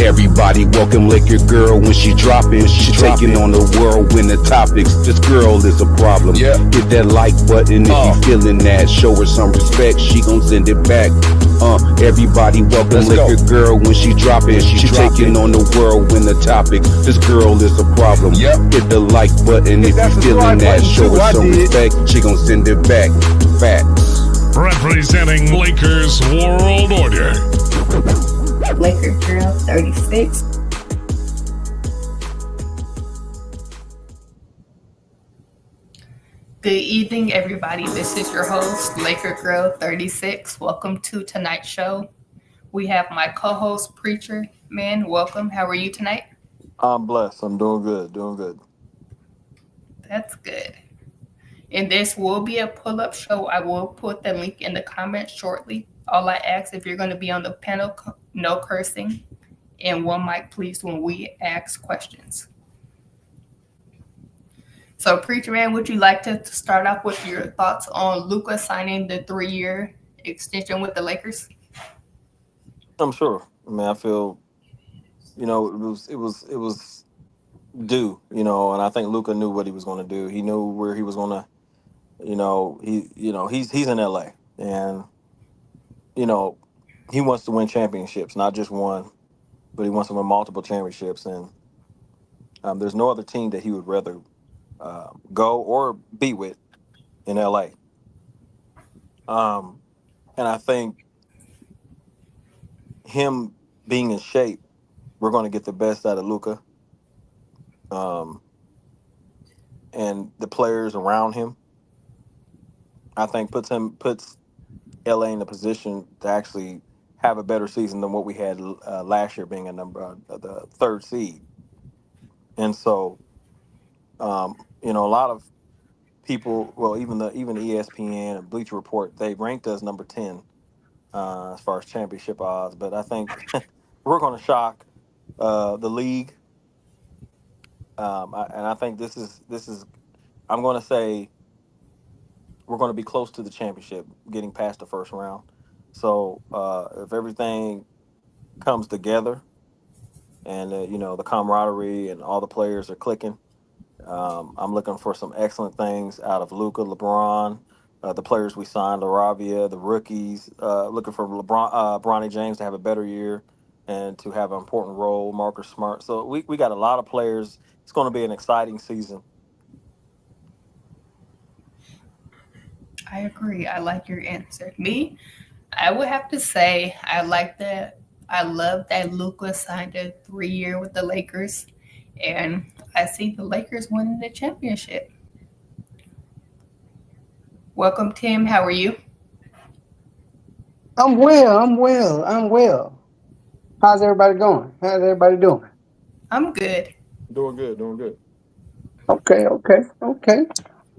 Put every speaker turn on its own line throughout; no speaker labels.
Everybody welcome Liquor Girl when she dropping. She taking on the world when the topics. This girl is a problem.
Yeah.
Hit that like button if you feeling that. Show her some respect, she gon' send it back. Everybody welcome Liquor Girl when she dropping. She taking on the world when the topics. This girl is a problem.
Yep.
Hit the like button if you feeling that. Show her some respect, she gon' send it back. Facts.
Representing Lakers World Order.
Laker Girl 36. Good evening, everybody. This is your host, Laker Girl 36. Welcome to tonight's show. We have my co-host, Preacher Man. Welcome. How are you tonight?
I'm blessed. I'm doing good.
That's good. And this will be a pull-up show. I will put the link in the comments shortly. All I ask, if you're going to be on the panel, no cursing, and one mic, please, when we ask questions. So, Preacher Man, would you like to start off with your thoughts on Luka signing the 3-year extension with the Lakers?
I'm sure. I mean, I feel, it was due, and I think Luka knew what he was going to do. He knew where he was going to, he's in LA, and he wants to win championships, not just one, but he wants to win multiple championships. And there's no other team that he would rather go or be with in LA. And I think him being in shape, we're going to get the best out of Luka. And the players around him, I think puts LA in a position to actually have a better season than what we had last year, being the third seed. And so, a lot of people, well, even ESPN and Bleacher Report, they ranked us number 10 as far as championship odds. But I think we're going to shock the league. And I think this is. I'm going to say we're going to be close to the championship, getting past the first round. So if everything comes together, and the camaraderie and all the players are clicking, I'm looking for some excellent things out of Luka, LeBron, the players we signed, Laravia, the rookies. Looking for Bronny James to have a better year and to have an important role. Marcus Smart. So we got a lot of players. It's going to be an exciting season.
I agree. I like your answer. Me, I would have to say I like that. I love that Luka signed a 3-year with the Lakers, and I see the Lakers winning the championship. Welcome, Tim. How are you?
I'm well. How's everybody going? How's everybody doing?
I'm good.
Doing good.
Okay.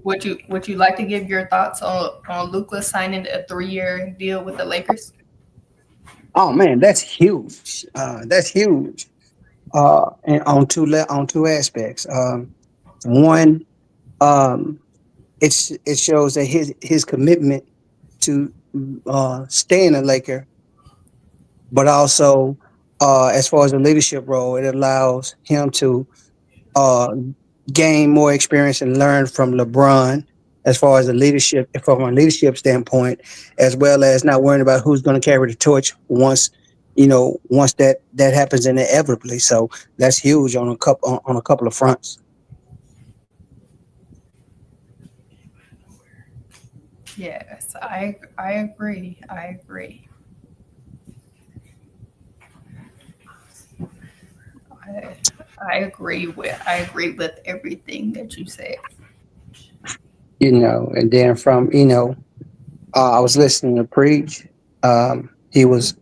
Would you like to give your thoughts on Luka signing a 3-year deal with the Lakers?
Oh man, that's huge. And on two aspects. One, it shows that his commitment to staying a Laker, but also as far as the leadership role, it allows him to gain more experience and learn from LeBron as far as the leadership, from a leadership standpoint, as well as not worrying about who's going to carry the torch once that happens inevitably. So that's huge on a couple of fronts.
Yes, I agree. I agree with everything that you said.
And then from I was listening to Preach. He was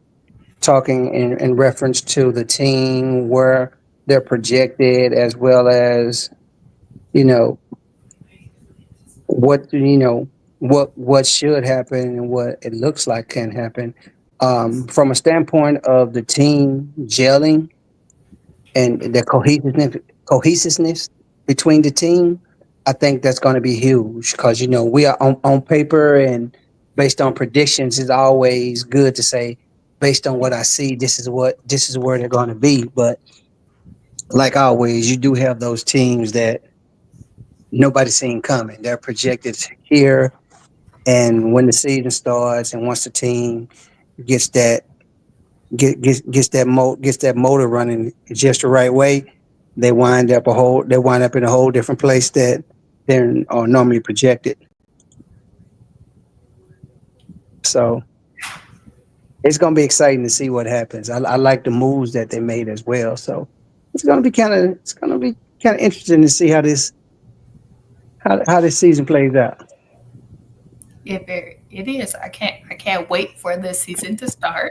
talking in reference to the team, where they're projected, as well as what should happen and what it looks like can happen. From a standpoint of the team gelling and the cohesiveness between the team, I think that's going to be huge, because we are on paper and based on predictions. It's always good to say based on what I see, this is where they're going to be. But like always, you do have those teams that nobody's seen coming. They're projected here, and when the season starts, and once the team gets that gets that motor running just the right way, they wind up in a whole different place that they're normally projected. So it's going to be exciting to see what happens. I like the moves that they made as well. So it's going to be kind of interesting to see how this season plays out.
It is. I can't wait for the season to start.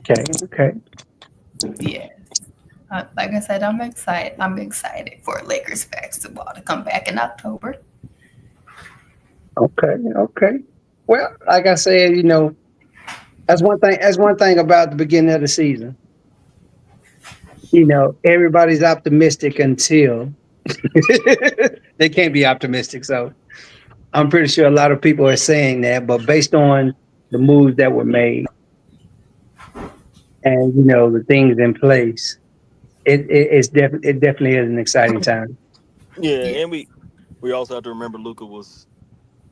Okay, okay,
Yeah. Like I said, I'm excited. I'm excited for Lakers basketball to come back in October.
okay, okay. Well, like I said, that's one thing. That's one thing about the beginning of the season. Everybody's optimistic until they can't be optimistic. So I'm pretty sure a lot of people are saying that, but based on the moves that were made and the things in place, it definitely is an exciting time.
Yeah,
Yeah.
and we also have to remember Luca was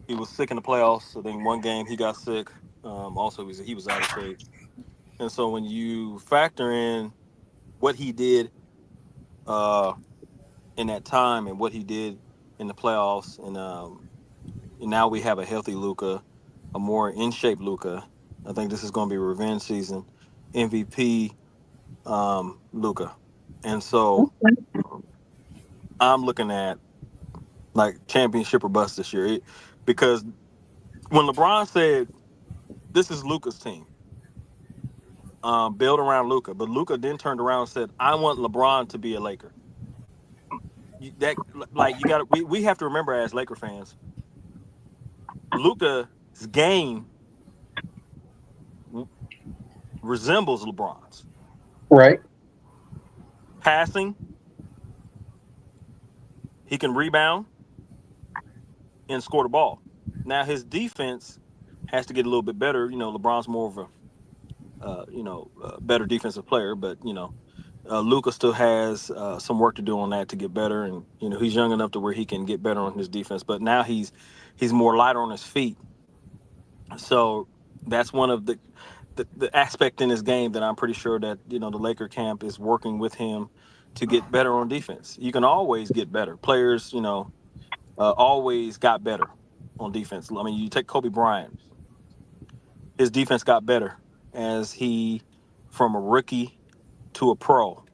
he was sick in the playoffs. I think one game he got sick. Also, he was out of shape, and so when you factor in what he did uh, in that time and what he did in the playoffs, and now we have a healthy Luca, a more in shape Luca. I think this is going to be revenge season, MVP Luca, and so I'm looking at like championship or bust this year because when LeBron said this is Luca's team, build around Luca, but Luca then turned around and said, "I want LeBron to be a Laker." That like you got to we have to remember as Laker fans, Luca's game resembles LeBron's
Right.
passing. He can rebound and score the ball. Now his defense has to get a little bit better. LeBron's more of a better defensive player, but Luca still has some work to do on that to get better, and he's young enough to where he can get better on his defense. But now he's more lighter on his feet, so that's one of the aspect in his game that I'm pretty sure that the Laker camp is working with him to get better on defense. You can always get better. Players, always got better on defense. I mean, you take Kobe Bryant, his defense got better as he from a rookie to a pro,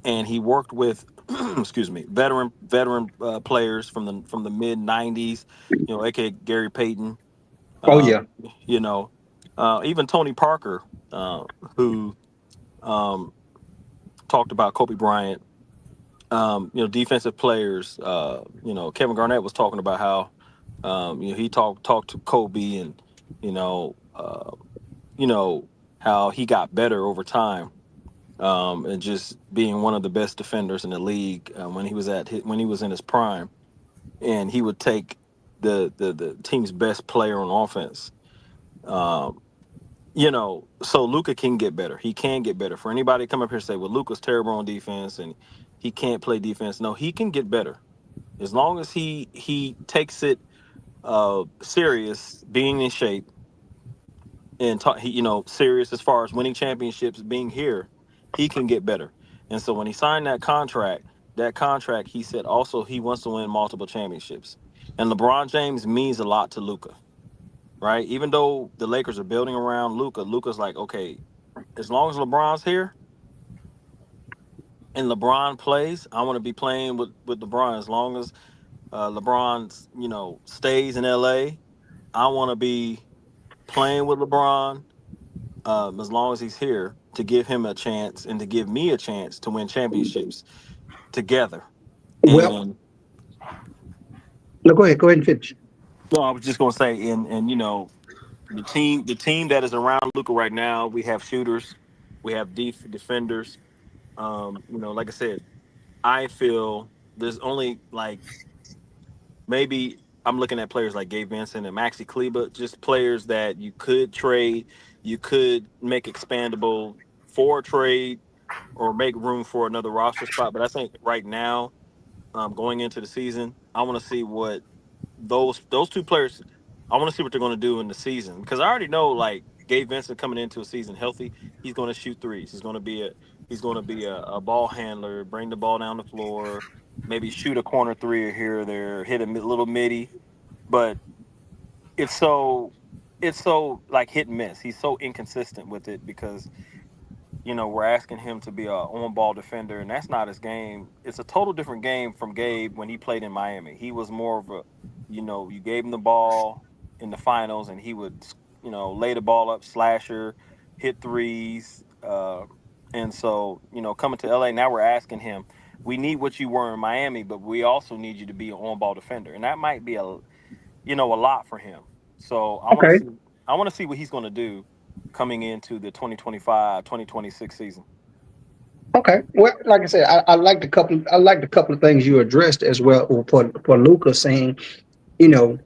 and he worked with excuse me veteran players from the mid '90s, aka Gary Payton,
Oh
uh,
yeah.
you know, even Tony Parker, who um, talked about Kobe Bryant. Defensive players. Kevin Garnett was talking about how he talked to Kobe, and you know, uh, how he got better over time, and just being one of the best defenders in the league when he was in his prime, and he would take the team's best player on offense. Um, so Luca can get better. He can get better. For anybody to come up here and say, "Well, Luca's terrible on defense and he can't play defense," no, he can get better as long as he takes it serious, being in shape, and serious as far as winning championships, being here, he can get better. And so when he signed that contract, he said also he wants to win multiple championships. And LeBron James means a lot to Luca, right? Even though the Lakers are building around Luca, Luca's like, okay, as long as LeBron's here and LeBron plays, I want to be playing with LeBron. As long as LeBron, stays in LA, I want to be playing with LeBron, as long as he's here, to give him a chance and to give me a chance to win championships together.
Well,
And
no, go ahead. Go ahead and finish.
no, I was just gonna say, and the team that is around Luca right now, we have shooters, we have defenders. Like I said, I feel there's only like maybe I'm looking at players like Gabe Vincent and Maxi Kleba, just players that you could trade, you could make expandable for a trade or make room for another roster spot. But I think right now, going into the season, I want to see what those two players. I want to see what they're going to do in the season because I already know like Gabe Vincent coming into a season healthy, he's going to shoot threes. He's going to be a ball handler, bring the ball down the floor, maybe shoot a corner three or here or there, hit a little midi. But it's so it's so like hit and miss. He's so inconsistent with it because we're asking him to be a on-ball defender, and that's not his game. It's a total different game from Gabe when he played in Miami. He was more of a, you gave him the ball in the finals, and he would, lay the ball up, slasher, hit threes, and so coming to LA now, we're asking him, we need what you were in Miami, but we also need you to be an on-ball defender, and that might be a lot for him. So
Okay.
I want to see what he's going to do coming into the 2025-2026 season.
Okay. Well, like I said, I like the couple. I like the couple of things you addressed as well for Luca saying,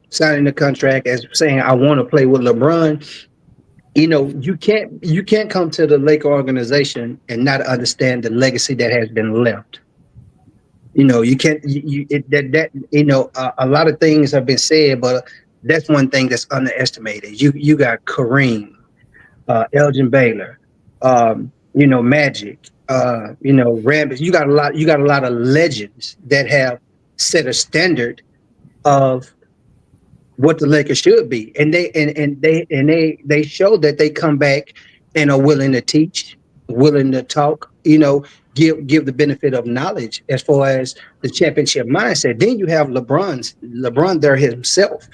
signing the contract as saying I want to play with LeBron. You can't come to the Laker organization and not understand the legacy that has been left. You can't a lot of things have been said, but that's one thing that's underestimated. You got Kareem, Elgin Baylor, Magic, Rambis. You got a lot of legends that have set a standard of what the Lakers should be, and they show that they come back and are willing to teach, willing to talk. Give the benefit of knowledge as far as the championship mindset. Then you have LeBron there himself,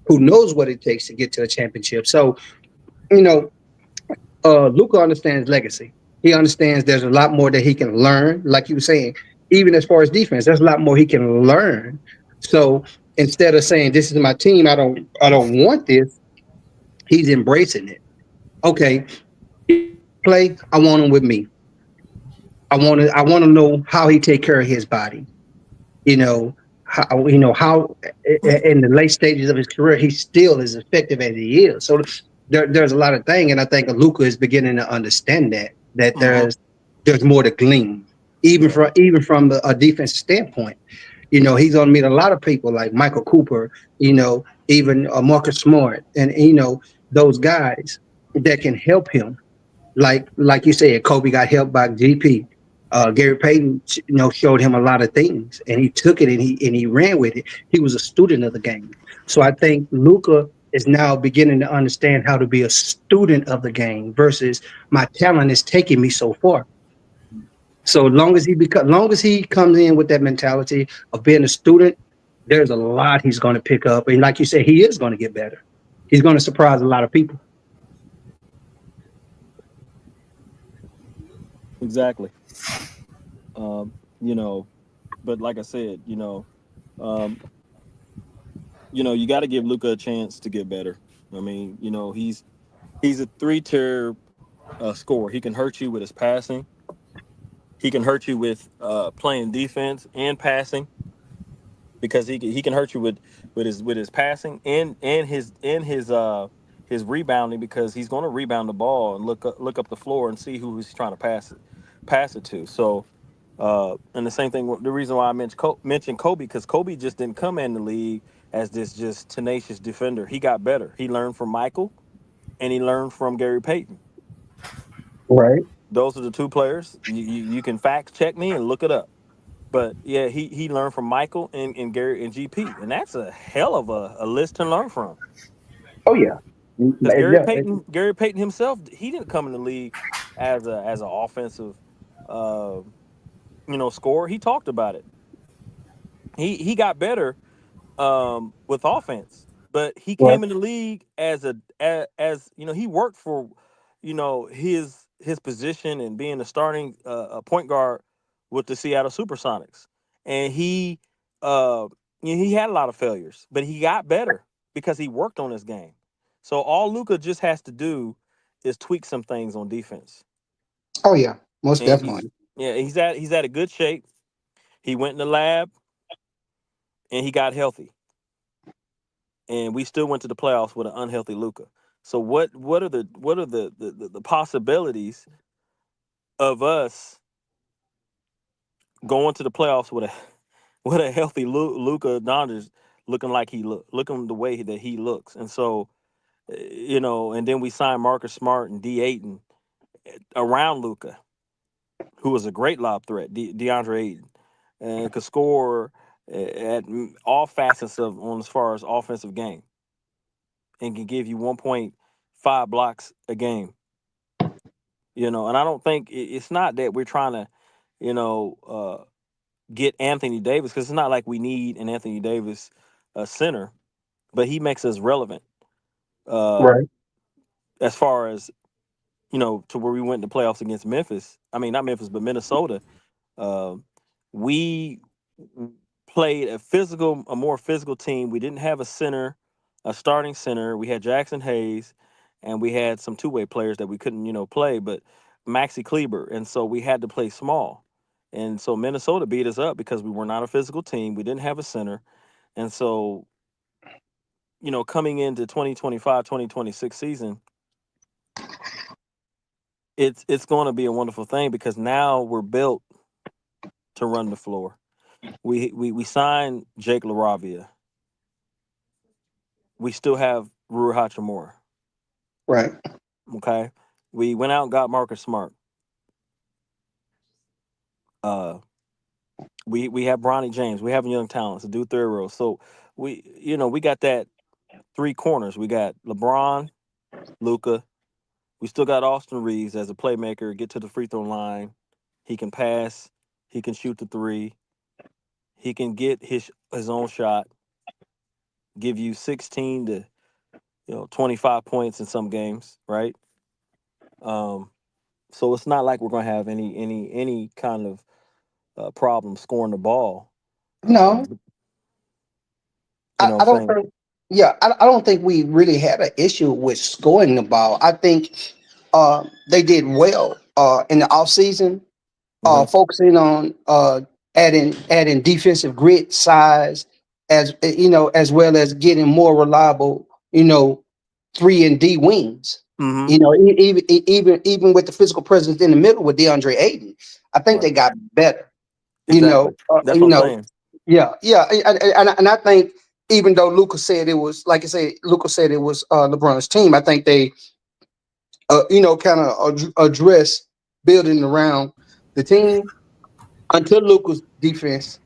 who knows what it takes to get to a championship. So you know Luca understands legacy. He understands there's a lot more that he can learn. Like you were saying, even as far as defense, there's a lot more he can learn. So instead of saying this is my team, I don't want this, he's embracing it. Okay, play. I want him with me. I want to know how he take care of his body. How in the late stages of his career he's still as effective as he is. So there's a lot of things, and I think Luca is beginning to understand that
Hmm.
there's more to glean,
Yeah.
even from a defensive standpoint. He's going to meet a lot of people like Michael Cooper, even Marcus Smart, and those guys that can help him like you said, Kobe got helped by GP. Gary Payton, showed him a lot of things, and he took it and he ran with it. He was a student of the game. So I think Luca is now beginning to understand how to be a student of the game versus my talent is taking me so far. So long as he comes in with that mentality of being a student, there's a lot he's going to pick up, and like you said, he is going to get better. He's going to surprise a lot of people.
Exactly. Um, you know, but like I said, um, you got to give Luca a chance to get better. I mean, he's a three-tier scorer. He can hurt you with his passing. He can hurt you with playing defense and passing because he can hurt you with his passing and his rebounding because he's going to rebound the ball and look up the floor and see who he's trying to pass it to. So and the same thing. The reason why I mentioned Kobe because Kobe just didn't come in the league as this just tenacious defender. He got better. He learned from Michael and he learned from Gary Payton.
Right.
Those are the two players. You can fact check me and look it up. But yeah, he learned from Michael and Gary and GP, and that's a hell of a list to learn from.
Oh yeah.
Because
Yeah,
Gary Payton himself, he didn't come in the league as an offensive, uh, scorer. He talked about it. He got better with offense, but he
right.
came in the league as he worked for his position and being a starting a point guard with the Seattle SuperSonics, and uh, he had a lot of failures, but he got better because he worked on his game. So all Luca just has to do is tweak some things on defense,
Oh yeah, most
and he's
definitely.
yeah he's at a good shape. He went in the lab and he got healthy. and we still went to the playoffs with an unhealthy Luka. So what are the possibilities of us going to the playoffs with a with a healthy Luka Doncic looking like looking the way that he looks, and so and then we signed Marcus Smart and D Ayton around Luka, who was a great lob threat, DeAndre Ayton, and could score at all facets of on as far as offensive game, and can give you 1.5 blocks a game. And I don't think it's not that we're trying to, you know, get Anthony Davis, because it's not like we need an Anthony Davis center, but he makes us relevant uh,
Right.
as far as to where we went in the playoffs against Memphis. I mean, not Memphis, but Minnesota. Uh, we played a more physical team. We didn't have a center, a starting center. We had Jackson Hayes, and we had some two-way players that we couldn't, play, but Maxi Kleber, and so we had to play small. And so Minnesota beat us up because we were not a physical team. We didn't have a center, and so coming into 2025, 2026 season, it's going to be a wonderful thing because now we're built to run the floor. We signed Jake LaRavia. We still have Rui Hachimura.
Right.
Okay, we went out and got Marcus Smart. Uh, we have Bronny James. We have young talents to do third row. So we got that three corners. We got LeBron, Luka. We still got Austin Reeves as a playmaker. Get to the free throw line. He can pass. He can shoot the three. He can get his own shot. Give you 16 to 25 points in some games, right? Um, so it's not like we're going to have any kind of problem scoring the ball.
No,
What
I
I'm
don't
saying?
think. Yeah, I don't think we really had an issue with scoring the ball. I think they did well in the off season,
Hmm.
focusing on adding defensive grit, size, as well as getting more reliable, 3 and D wings.
Hmm.
Even with the physical presence in the middle with DeAndre Ayton, I think
Right.
they got better. You know,
Exactly.
uh,
That's what
you
I'm
know,
saying.
yeah, and I think even though Luca said it was, like I said, Luca said it was LeBron's team. I think they, kind of address building around the team until Luca's defense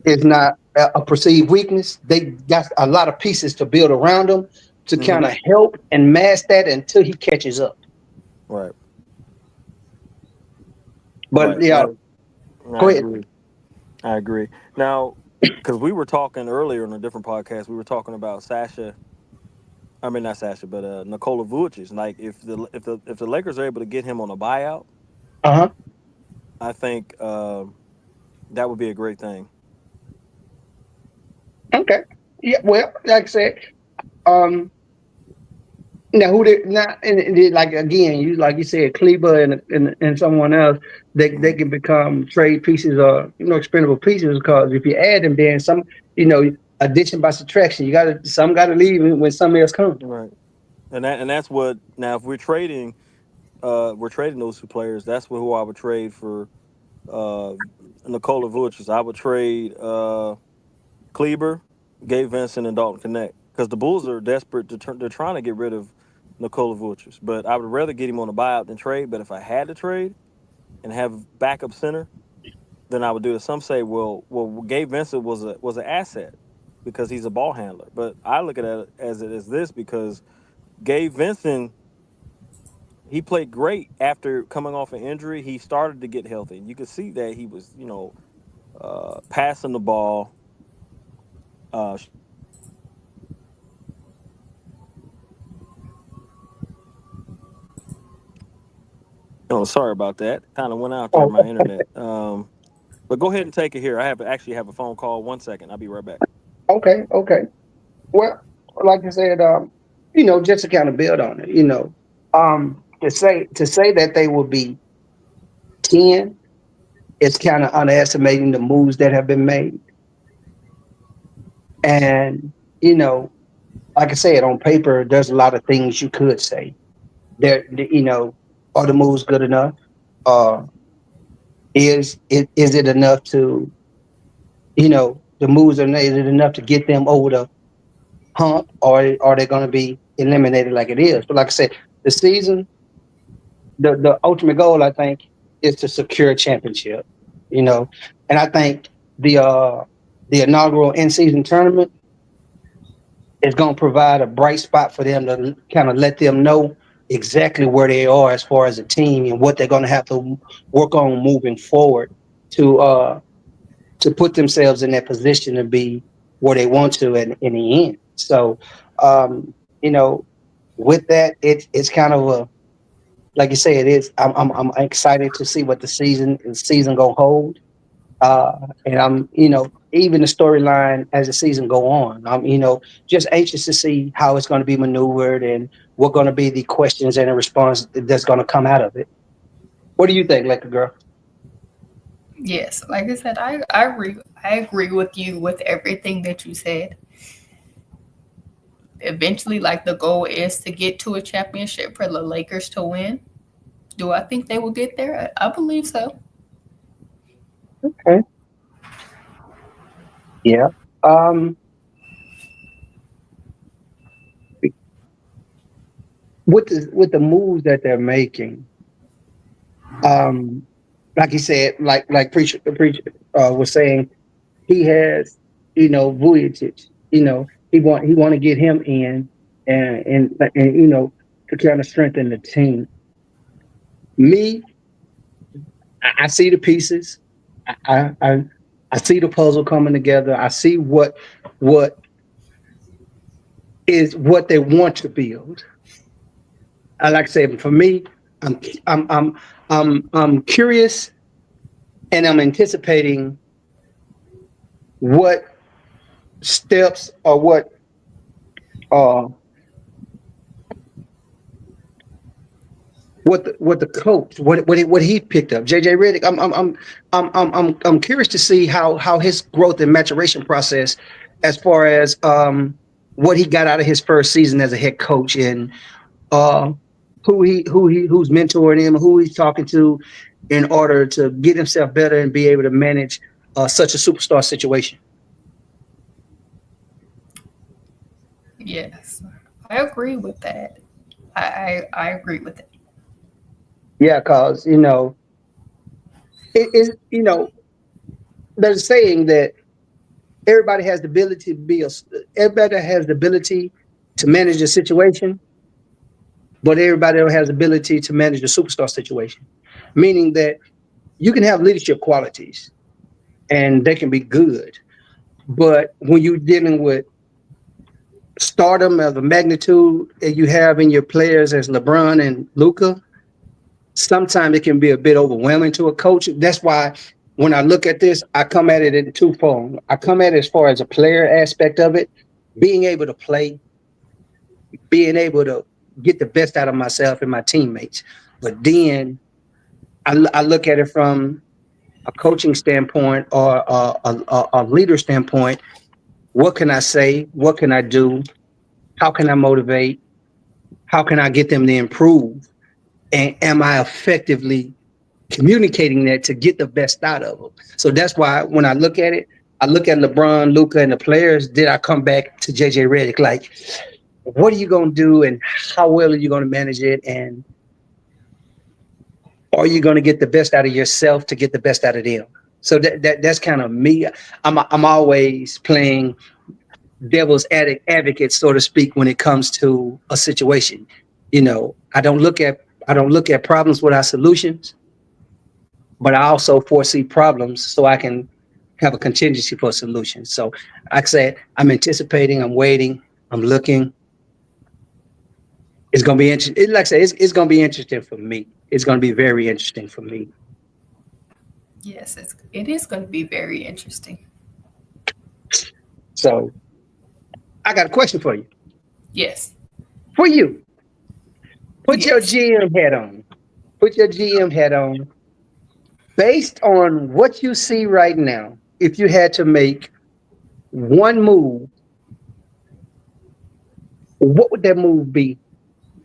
is not a perceived weakness. They got a lot of pieces to build around him to
Hmm.
kind of help and mask that until he catches up.
Right.
But
Right.
yeah,
I
go ahead.
agree. I agree. Now, because we were talking earlier on a different podcast, we were talking about Sasha. I mean, not Sasha, but Nikola Vucic. Like, if the Lakers are able to get him on a buyout,
Uh huh.
I think that would be a great thing.
Okay. Yeah. Well, like I said, um, now who did not and like again, you said, Kleber and someone else, they
Hmm.
can become trade pieces or expendable pieces, because if you add them, then some addition by subtraction, some gotta leave when something else comes.
Right. And that's what now if we're trading those two players. That's who I would trade for uh, Nikola Vucic. I would trade Kleber, Gabe Vincent, and Dalton Connect because the Bulls are desperate they're trying to get rid of Nikola Vucic. But I would rather get him on a buyout than trade. But if I had to trade and have backup center, then I would do it. Some say, well, Gabe Vincent was an asset because he's a ball handler. But I look at it as this because Gabe Vincent, he played great after coming off an injury. He started to get healthy. You could see that he was, passing the ball. Uh, Sorry about that. Kind of went out there
Oh,
my internet. But go ahead and take it here. I actually have a phone call. 1 second. I'll be right back.
okay. Well, like I said, just to kind of build on it, to say that they will be 10 is kind of underestimating the moves that have been made. And you know, like I said, on paper, there's a lot of things you could say. Are the moves good enough? Uh, is it enough to, the moves is it enough to get them over the hump, or are they going to be eliminated like it is? But like I said, the season, the ultimate goal, I think, is to secure a championship. You know, and I think the uh the inaugural in season tournament is going to provide a bright spot for them to kind of let them know exactly where they are as far as a team and what they're going to have to work on moving forward to uh to put themselves in that position to be where they want to in the end. So, um, you know, with that, it's kind of a, like you say, it is. I'm excited to see what the season gonna hold, and I'm, even the storyline as the season go on. I'm, just anxious to see how it's going to be maneuvered and what going to be the questions and the response that's going to come out of it. What do you think, Laker girl?
Yes, like I said, I agree. I agree with you with everything that you said. Eventually, like the goal is to get to a championship for the Lakers to win. Do I think they will get there? I believe so.
Okay. Yeah. Um, with the moves that they're making, um, like you said, like preacher was saying, he has, Vujicic. He want to get him in and to kind of strengthen the team. Me, I see the pieces. I see the puzzle coming together. I see what what they want to build. I like I said, for me, I'm I'm I'm I'm curious and I'm anticipating what steps or uh what the coach what he picked up. JJ Redick. I'm curious to see how his growth and maturation process, as far as what he got out of his first season as a head coach, and uh who's mentoring him, who he's talking to in order to get himself better and be able to manage such a superstar situation.
Yes, I agree with that. I agree with it.
Yeah, cause it is, there's a saying that everybody has the ability to everybody has the ability to manage a situation, but everybody else has the ability to manage the superstar situation. Meaning that you can have leadership qualities and they can be good, but when you're dealing with stardom of the magnitude that you have in your players as LeBron and Luka, sometimes it can be a bit overwhelming to a coach. That's why when I look at this, I come at it in twofold. I come at it as far as a player aspect of it, being able to play, being able to get the best out of myself and my teammates. But then I look at it from a coaching standpoint or a leader standpoint. What can I say? What can I do? How can I motivate? How can I get them to improve? And am I effectively communicating that to get the best out of them? So that's why when I look at it, I look at LeBron, Luka, and the players. Did I come back to JJ Redick? Like, what are you going to do, and how well are you going to manage it, and are you going to get the best out of yourself to get the best out of them? So that's kind of me. I'm always playing devil's advocate, so to speak, when it comes to a situation. I don't look at problems without solutions, but I also foresee problems so I can have a contingency for solutions. So, like I said, I'm anticipating, I'm waiting, I'm looking. It's gonna be interesting. Like I said, it's gonna be interesting for me. It's gonna be very interesting for me.
Yes, it is going to be very interesting.
So, I got a question for you.
Yes,
For you, put your
yes.
GM hat on. Put your GM hat on. Based on what you see right now, if you had to make one move what would that move be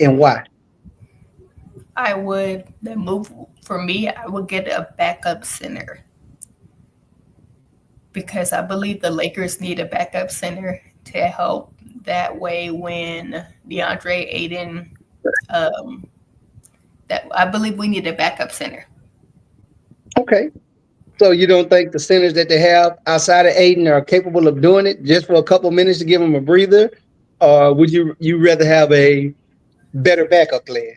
and why?
I would the move for me. I would get a backup center because I believe the Lakers need a backup center to help. That way, when DeAndre Aiden, um, that I believe we need a backup center.
Okay. So you don't think the centers that they have outside of Aiden are capable of doing it just for a couple minutes to give them a breather, or would you rather have a better backup player?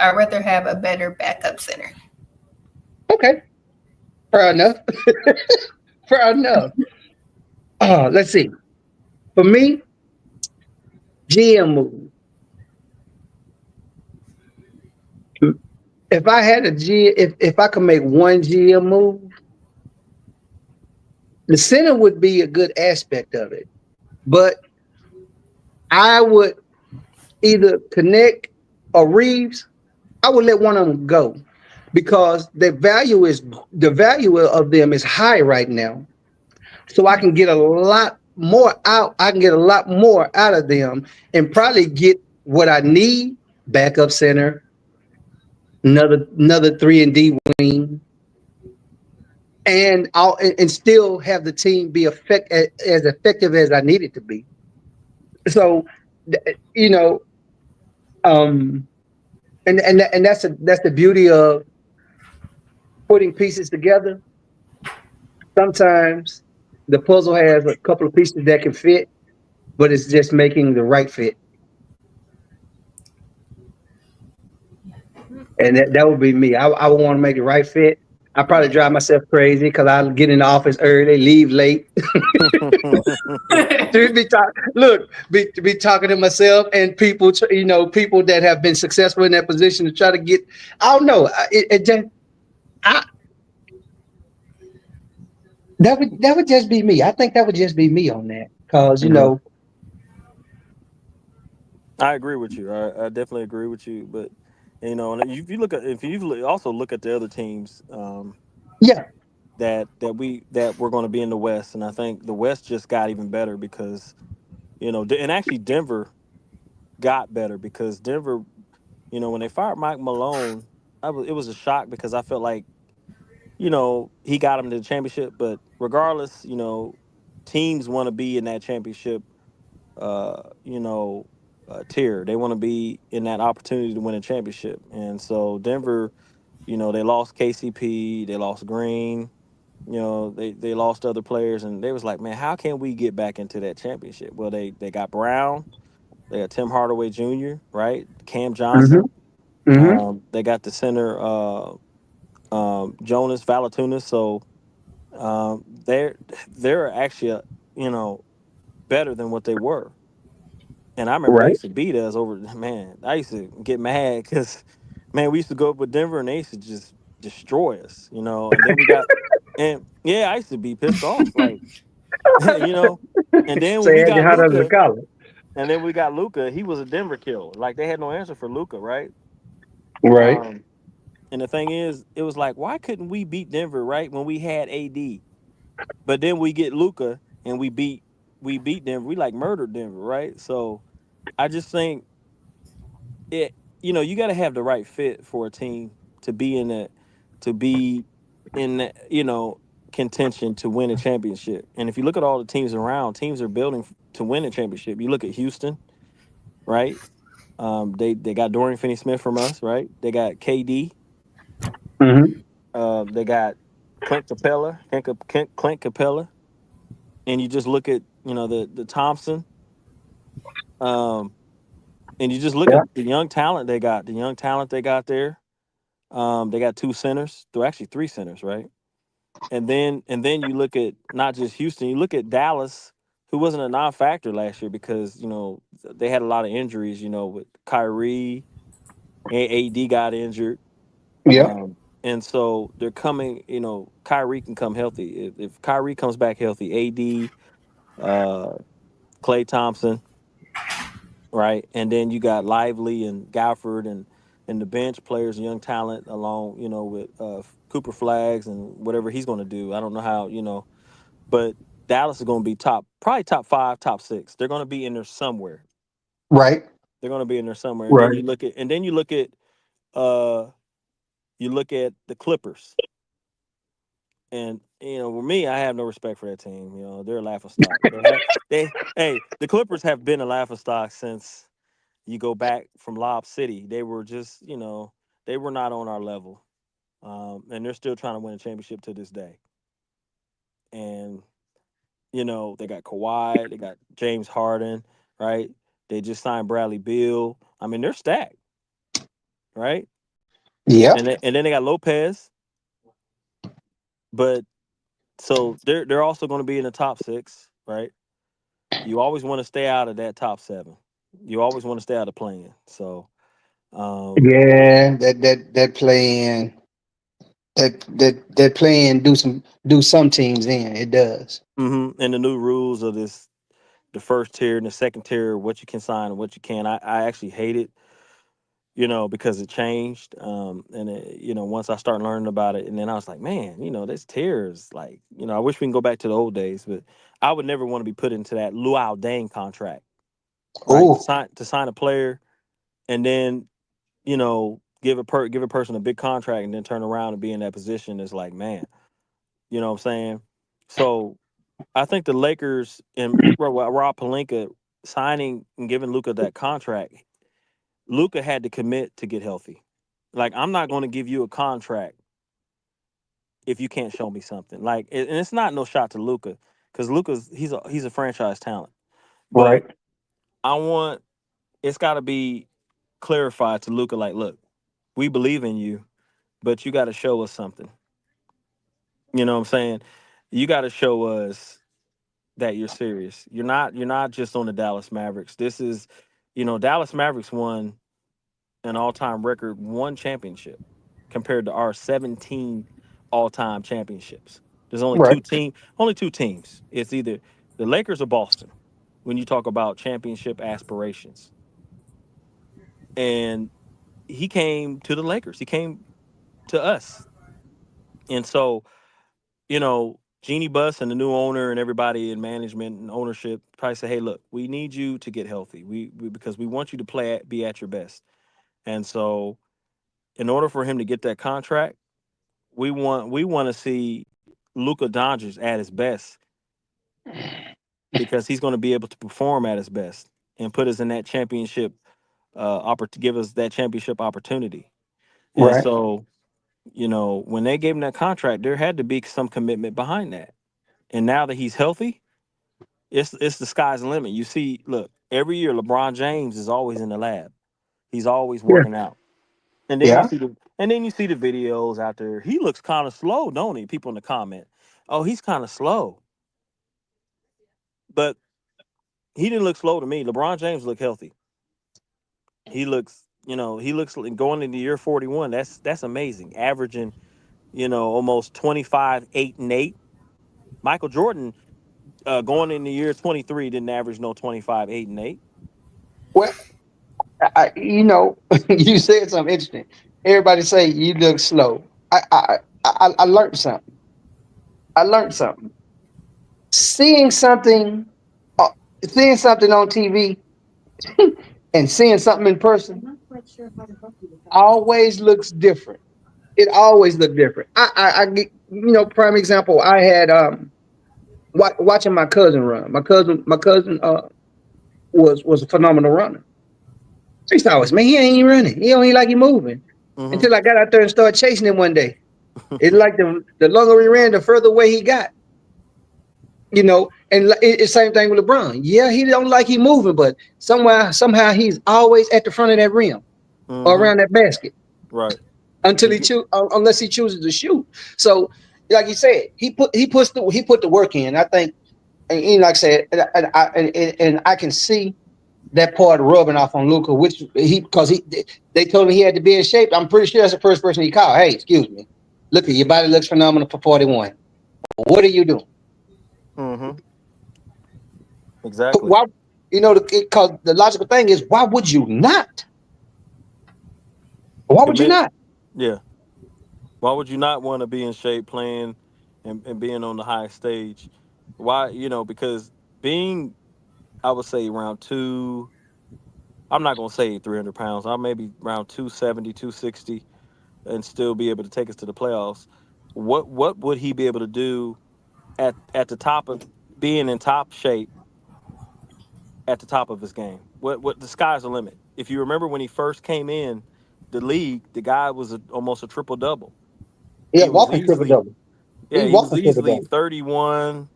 I'd rather have a better backup center.
Okay, fair enough. Fair enough. Let's see. For me, GM move. If I had a G, if I could make one GM move, the center would be a good aspect of it. But I would either connect or Reeves. I would let one of them go because the value of them is high right now. So I can get a lot more out. I can get a lot more out of them and probably get what I need: backup center, another 3 and D wing, and and still have the team be as effective as I need it to be. So, you know, um, and that's the beauty of putting pieces together. Sometimes the puzzle has a couple of pieces that can fit, but it's just making the right fit. And that would be me. I would want to make the right fit. I probably
Yeah.
drive myself crazy because I get in the office early, leave late. To be talk, look, be talking to myself and people, people that have been successful in that position to try to get. I don't know. It just I that would just be me. I think that would just be me on that because
Mhm. I agree with you. I definitely agree with you. But and if you look at also look at the other teams
yeah.
that we're going to be in the West, and I think the West just got even better because and actually Denver got better because Denver, when they fired Mike Malone, it was a shock because I felt like he got him to the championship, but regardless, teams want to be in that championship uh, you know, tier. They want to be in that opportunity to win a championship. And so Denver, they lost KCP, they lost Green, they lost other players, and they was like, man, how can we get back into that championship? Well, they got Brown, they got Tim Hardaway Jr., right? Cam
Hmm.
Johnson.
Hmm.
They got the center Jonas Valanciunas. So they're actually better than what they were. And I remember they
Right.
used to beat us over. Man, I used to get mad because, man, we used to go up with Denver and they used to just destroy us, And then and yeah, I used to be pissed off, like, you know. And then when
Say
we
Andy
got
Hunter as a
Luca,
collar.
he was a Denver killer. Like they had no answer for Luca, right?
Right.
Um, and the thing is, it was like, why couldn't we beat Denver, right? When we had AD, but then we get Luca and we beat Denver. We like murdered Denver, right? So I just think it you got to have the right fit for a team to be in that to be in that contention to win a championship. And if you look at all the teams around, teams are building to win a championship. You look at Houston, right? They got Dorian Finney-Smith from us, right? They got KD.
Hmm.
They got Clint Capella, and you just look at the Thompson. Um, and you just look
Yeah.
at the young talent they got. The young talent they got there. They got two centers. They're actually three centers, right? And then you look at not just Houston. You look at Dallas, who wasn't a non-factor last year because they had a lot of injuries. With Kyrie and AD got injured,
Yeah.
and so they're coming. Kyrie can come healthy if Kyrie comes back healthy. AD, Clay Thompson, right? And then you got Lively and Gafford and the bench players, young talent, along with Cooper Flags and whatever he's going to do. I don't know how but Dallas is going to be probably top five, top six. They're going to be in there somewhere.
Right.
They're going to be in there somewhere. And then
Right.
uh you look at the Clippers. And with me, I have no respect for that team. They're a laughing stock. The Clippers have been a laughing stock since you go back from Lob City. They were just, they were not on our level. And they're still trying to win a championship to this day. And they got Kawhi, they got James Harden, right? They just signed Bradley Beal. I mean, they're stacked, right?
Yep.
And then they got Lopez, but so they're also going to be in the top six, right? You always want to stay out of that top seven. You always want to stay out of playing. So, um,
Yeah. That playing that playing do some teams in. It does.
and the new rules of the first tier and the second tier, what you can sign and what you can't. I actually hate it, because it changed. And once I started learning about it, and then I was like, man, this tiers, like, I wish we can go back to the old days, but I would never want to be put into that Luau Dang contract, right? To
Oh,
sign a player and then give a person a big contract and then turn around and be in that position is like, man, what I'm saying? So I think the Lakers and Rob Pelinka signing and giving Luka that contract, Luka had to commit to get healthy. Like, I'm not going to give you a contract if you can't show me something. Like, and it's not no shot to Luka, because Luka's he's a franchise talent, but
right.
I want it's got to be clarified to Luka. Like, look, we believe in you, but you got to show us something. You know what I'm saying? You got to show us that you're serious. You're not just on the Dallas Mavericks. This is, Dallas Mavericks won an all-time record one championship compared to our 17 all-time championships. There's
Right.
only two teams. It's either the Lakers or Boston when you talk about championship aspirations. And he came to the Lakers. He came to us. And so Jeannie Buss and the new owner and everybody in management and ownership probably say, "Hey, look, we need you to get healthy. Because we want you to be at your best." And so, in order for him to get that contract, we want to see Luka Doncic at his best, because he's going to be able to perform at his best and put us in that championship give us that championship opportunity. And
Right.
so, when they gave him that contract, there had to be some commitment behind that. And now that he's healthy, it's the sky's the limit. You see, look, every year LeBron James is always in the lab. He's always
Yeah.
working out. And then
Yeah.
you see the videos out there. He looks kind of slow, don't he? People in the comment, "Oh, he's kind of slow." But he didn't look slow to me. LeBron James looked healthy. He looks like going into year 41. That's amazing. Averaging, almost 25, 8 and 8. Michael Jordan going into year 23 didn't average no 25, 8 and 8.
Well, you said something interesting. Everybody say you look slow. I learned something. I learned something. Seeing something, uh, seeing something on TV and seeing something in person always looks different. It always looked different. Prime example. I had watching my cousin run. My cousin was a phenomenal runner. I used to always, man, he ain't running. He don't even like he moving.
Mm-hmm.
Until I got out there and started chasing him one day. It's like the longer he ran, the further away he got. And it's same thing with LeBron. Yeah, he don't like he moving, but somehow he's always at the front of that rim or
Mm-hmm.
around that basket
Right.
until
He get-
unless he chooses to shoot. So, like you said, he put the work in. I think, and like I said, and I can see that part rubbing off on Luka, which because they told him he had to be in shape. I'm pretty sure that's the first person he called. Hey, excuse me, look at your body looks phenomenal for 41. What are you doing?
mm-hmm. Exactly.
Why? Because the logical thing is, why would you not? Why would you
Commit.
not?
Yeah. Why would you not want to be in shape playing and being on the highest stage? Why? Because being, I would say, around I'm not gonna say 300 pounds. I'll maybe around 270, 260, and still be able to take us to the playoffs. What would he be able to do at the top of being in top shape at the top of his game? What the sky's the limit. If you remember when he first came in the league, the guy was almost a triple double.
Yeah,
He was
walking triple
easily
double.
yeah,
He
he was
walking triple
easily
double.
31,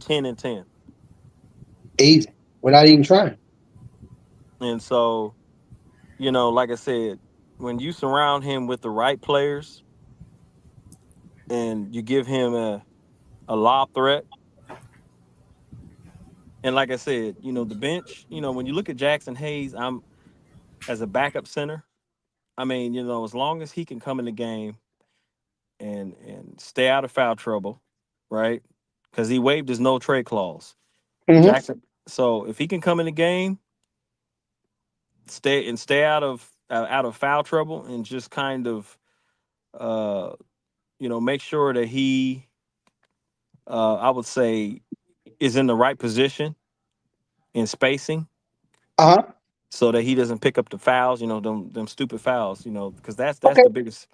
10 and 10.
Easy. Without even trying.
And so, like I said, when you surround him with the right players and you give him a lob threat, and like I said, the bench, when you look at Jackson Hayes, I'm as a backup center, I mean, as long as he can come in the game and stay out of foul trouble, right? Because he waived his no trade clause.
Hmm.
Jackson. So if he can come in the game, stay out of foul trouble, and just kind of uh, make sure that he, I would say, is in the right position in spacing,
Uh-huh.
so that he doesn't pick up the fouls, them stupid fouls, because that's
Okay.
the biggest.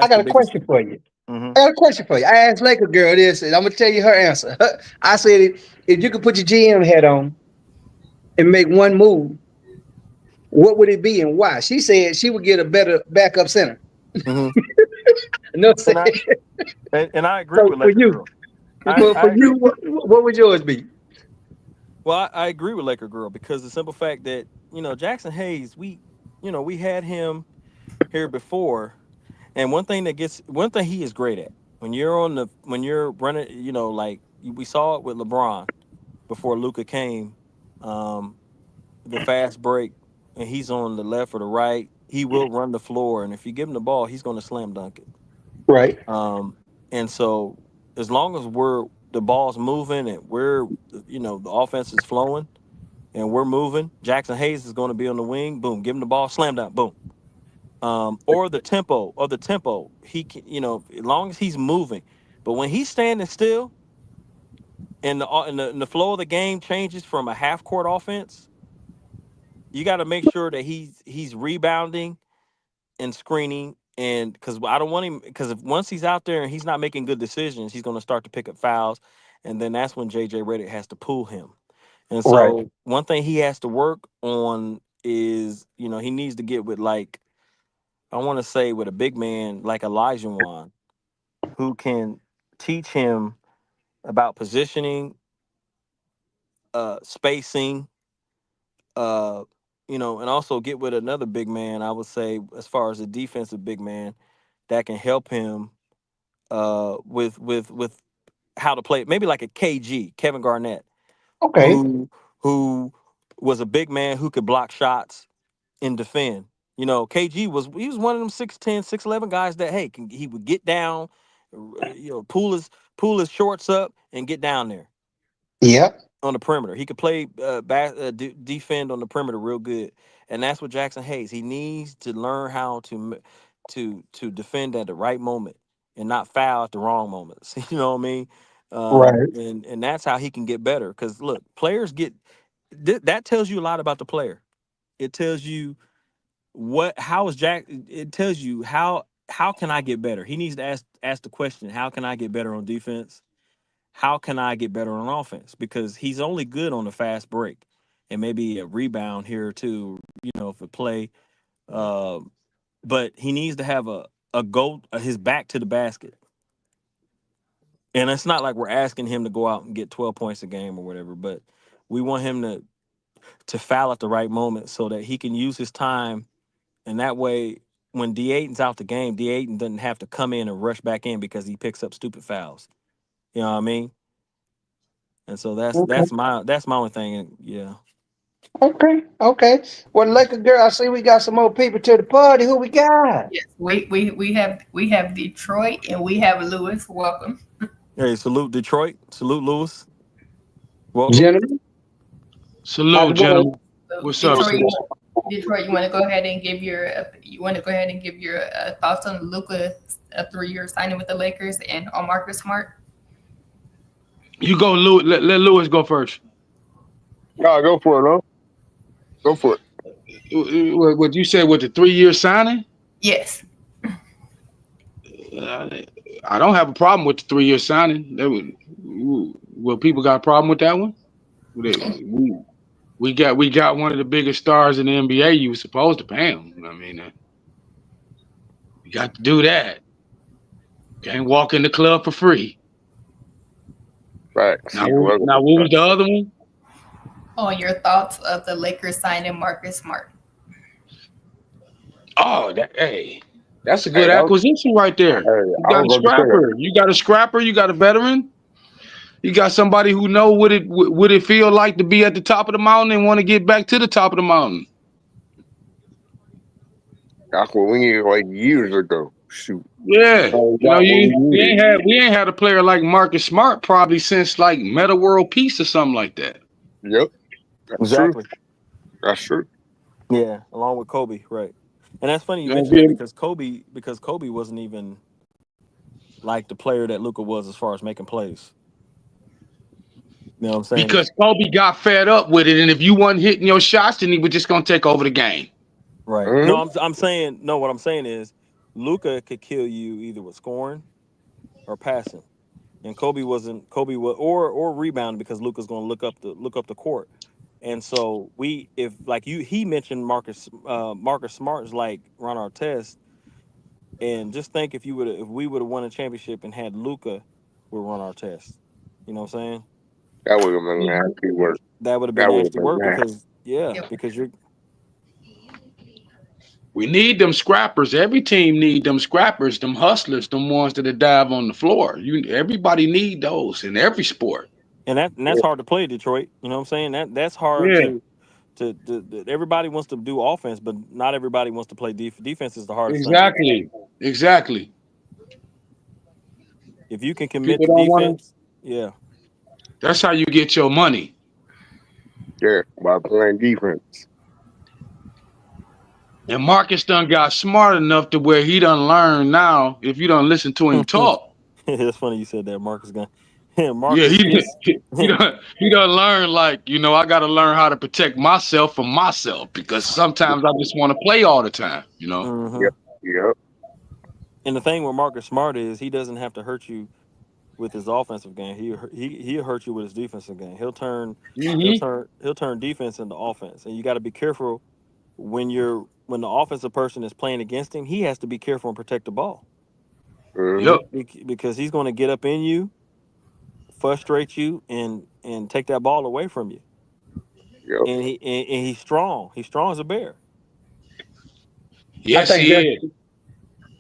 I
That's
got
the
a
biggest.
question for you.
Hmm.
I got a question for you. I asked Laker girl this, and I'm gonna tell you her answer. I said, if you could put your GM hat on and make one move, what would it be and why? She said she would get a better backup center.
Hmm.
No,
And I
say
and I agree
so
with
for
Laker
you,
Girl. I,
for
I
you, what would yours be?
Well, I agree with Laker Girl because the simple fact that Jackson Hayes, we had him here before, and one thing he is great at when you're running, like we saw it with LeBron before Luka came, um, the fast break, and he's on the left or the right, he will run the floor, and if you give him the ball, he's going to slam dunk it.
Right.
Um, and so as long as the ball's moving and the offense is flowing and we're moving, Jackson Hayes is going to be on the wing. Boom, give him the ball, slam dunk, boom. Or the tempo. He can, as long as he's moving. But when he's standing still and the flow of the game changes from a half court offense, you got to make sure that he's rebounding and screening. And because I don't want him, because if once he's out there and he's not making good decisions, he's going to start to pick up fouls, and then that's when JJ Redick has to pull him. And
Right.
so one thing he has to work on is, he needs to get with, like, I want to say with a big man like Elijah Wan, who can teach him about positioning, spacing, uh, and also get with another big man. I would say, as far as a defensive big man, that can help him with how to play, maybe like a KG, Kevin Garnett,
Okay.
who was a big man who could block shots and defend. KG was one of them 6'10", 6'11" guys that, hey, he would get down, pull his shorts up and get down there
Yep.
on the perimeter. He could play defend on the perimeter real good, and that's what Jackson Hayes. He needs to learn how to defend at the right moment and not foul at the wrong moments. You know what I mean?
Right.
And that's how he can get better. Because look, players that tells you a lot about the player. It tells you how is Jack. It tells you how can I get better. He needs to ask the question: how can I get better on defense? How can I get better on offense? Because he's only good on the fast break and maybe a rebound here or two, for play. Um, but he needs to have a go his back to the basket. And it's not like we're asking him to go out and get 12 points a game or whatever, but we want him to foul at the right moment so that he can use his time, and that way when D Aiton's out the game, D Aiton doesn't have to come in and rush back in because he picks up stupid fouls. You know what I mean? And so that's
Okay.
that's my that's my only thing. Yeah.
Okay. Okay. Well, Laker girl, I see we got some more people to the party. Who we got?
Yes, we have Detroit and we have Lewis. Welcome.
Hey, salute Detroit. Salute Lewis. Welcome.
Gentlemen, how's
Salute,
it going?
gentlemen.
So
What's up, sis?
Detroit, you want to go ahead and give your thoughts on Luka, a 3 year signing with the Lakers, and on Marcus Smart.
You go, Lewis. Let Lewis go first.
No, go for it, though.
Go for it.
What you said with the 3-year signing?
Yes.
Uh, I don't have a problem with the 3-year signing. Well, people got a problem with that one? We got one of the biggest stars in the NBA. You were supposed to pay him. I mean, you got to do that. Can't walk in the club for free.
Facts.
Now,
He wasn't.
now what was the other one?
On your thoughts of the Lakers signing Marcus Smart.
Oh, hey, that's a
Hey,
good acquisition right there.
hey,
You
I
got
was
a
about to say that.
scrapper. You got a scrapper. You got a veteran. You got somebody who know what it feel like to be at the top of the mountain and want to get back to the top of the mountain.
That's what we needed like years ago. Shoot.
Yeah,
We
you know,
got what we
we
needed.
ain't had a player like Marcus Smart probably since like Meta World Peace or something like that.
Yep. That's true.
Exactly.
That's true.
Yeah, along with Kobe, right? And that's funny you
You know,
mentioned that because Kobe wasn't even like the player that Luka was as far as making plays. You know what I'm saying?
because Kobe got fed up with it, and if you wasn't hitting your shots, then he was just gonna take over the game.
Right. No,
Mm-hmm.
I'm saying no. What I'm saying is Luka could kill you either with scoring or passing, and Kobe was or rebounding because Luka's going to look up the court. And so if like he mentioned Marcus Smart is like Ron Artest, and just think if we would have won a championship and had Luka with Ron Artest, you know what I'm saying?
That would have been nasty work.
That would have been
That would have
nasty
been
work
nasty.
Yep.
because you're
We need them scrappers. Every team need them scrappers, them hustlers, them ones that dive on the floor. Everybody need those in every sport.
and that's hard to play Detroit. You know what I'm saying? That's hard
Yeah,
to everybody wants to do offense, but not everybody wants to play defense. Defense is the hardest thing.
exactly.
If you can commit
People
to
don't want to.
defense, yeah.
That's how you get your money.
Yeah, by playing defense.
And Marcus done got smart enough to where he done learn now. If you don't listen to him talk,
It's funny you said that, Marcus Gunn.
yeah,
Marcus, he's
he done learn like I got to learn how to protect myself from myself because sometimes I just want to play all the time.
hmm
Yep. Yep.
And the thing with Marcus Smart is he doesn't have to hurt you with his offensive game. He'll hurt you with his defensive game.
Hmm.
He'll turn defense into offense, and you got to be careful when the offensive person is playing against him. He has to be careful and protect the ball
Mm-hmm.
Yep.
because he's going to get up in you, frustrate you, and take that ball away from you.
Yep.
And he's strong. He's strong as a bear.
I
Yes,
think
he
that's
is.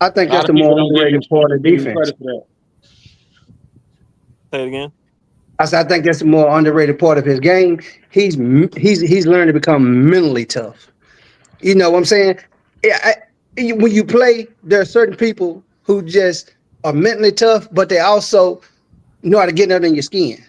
I think
A lot
that's
of
the
people
more
don't
underrated part of
give him
defense.
credit for that.
Say it again.
I think that's the more underrated part of his game. He's learned to become mentally tough. You know what I'm saying? Yeah, when you play, there are certain people who just are mentally tough, but they also know how to get under your skin.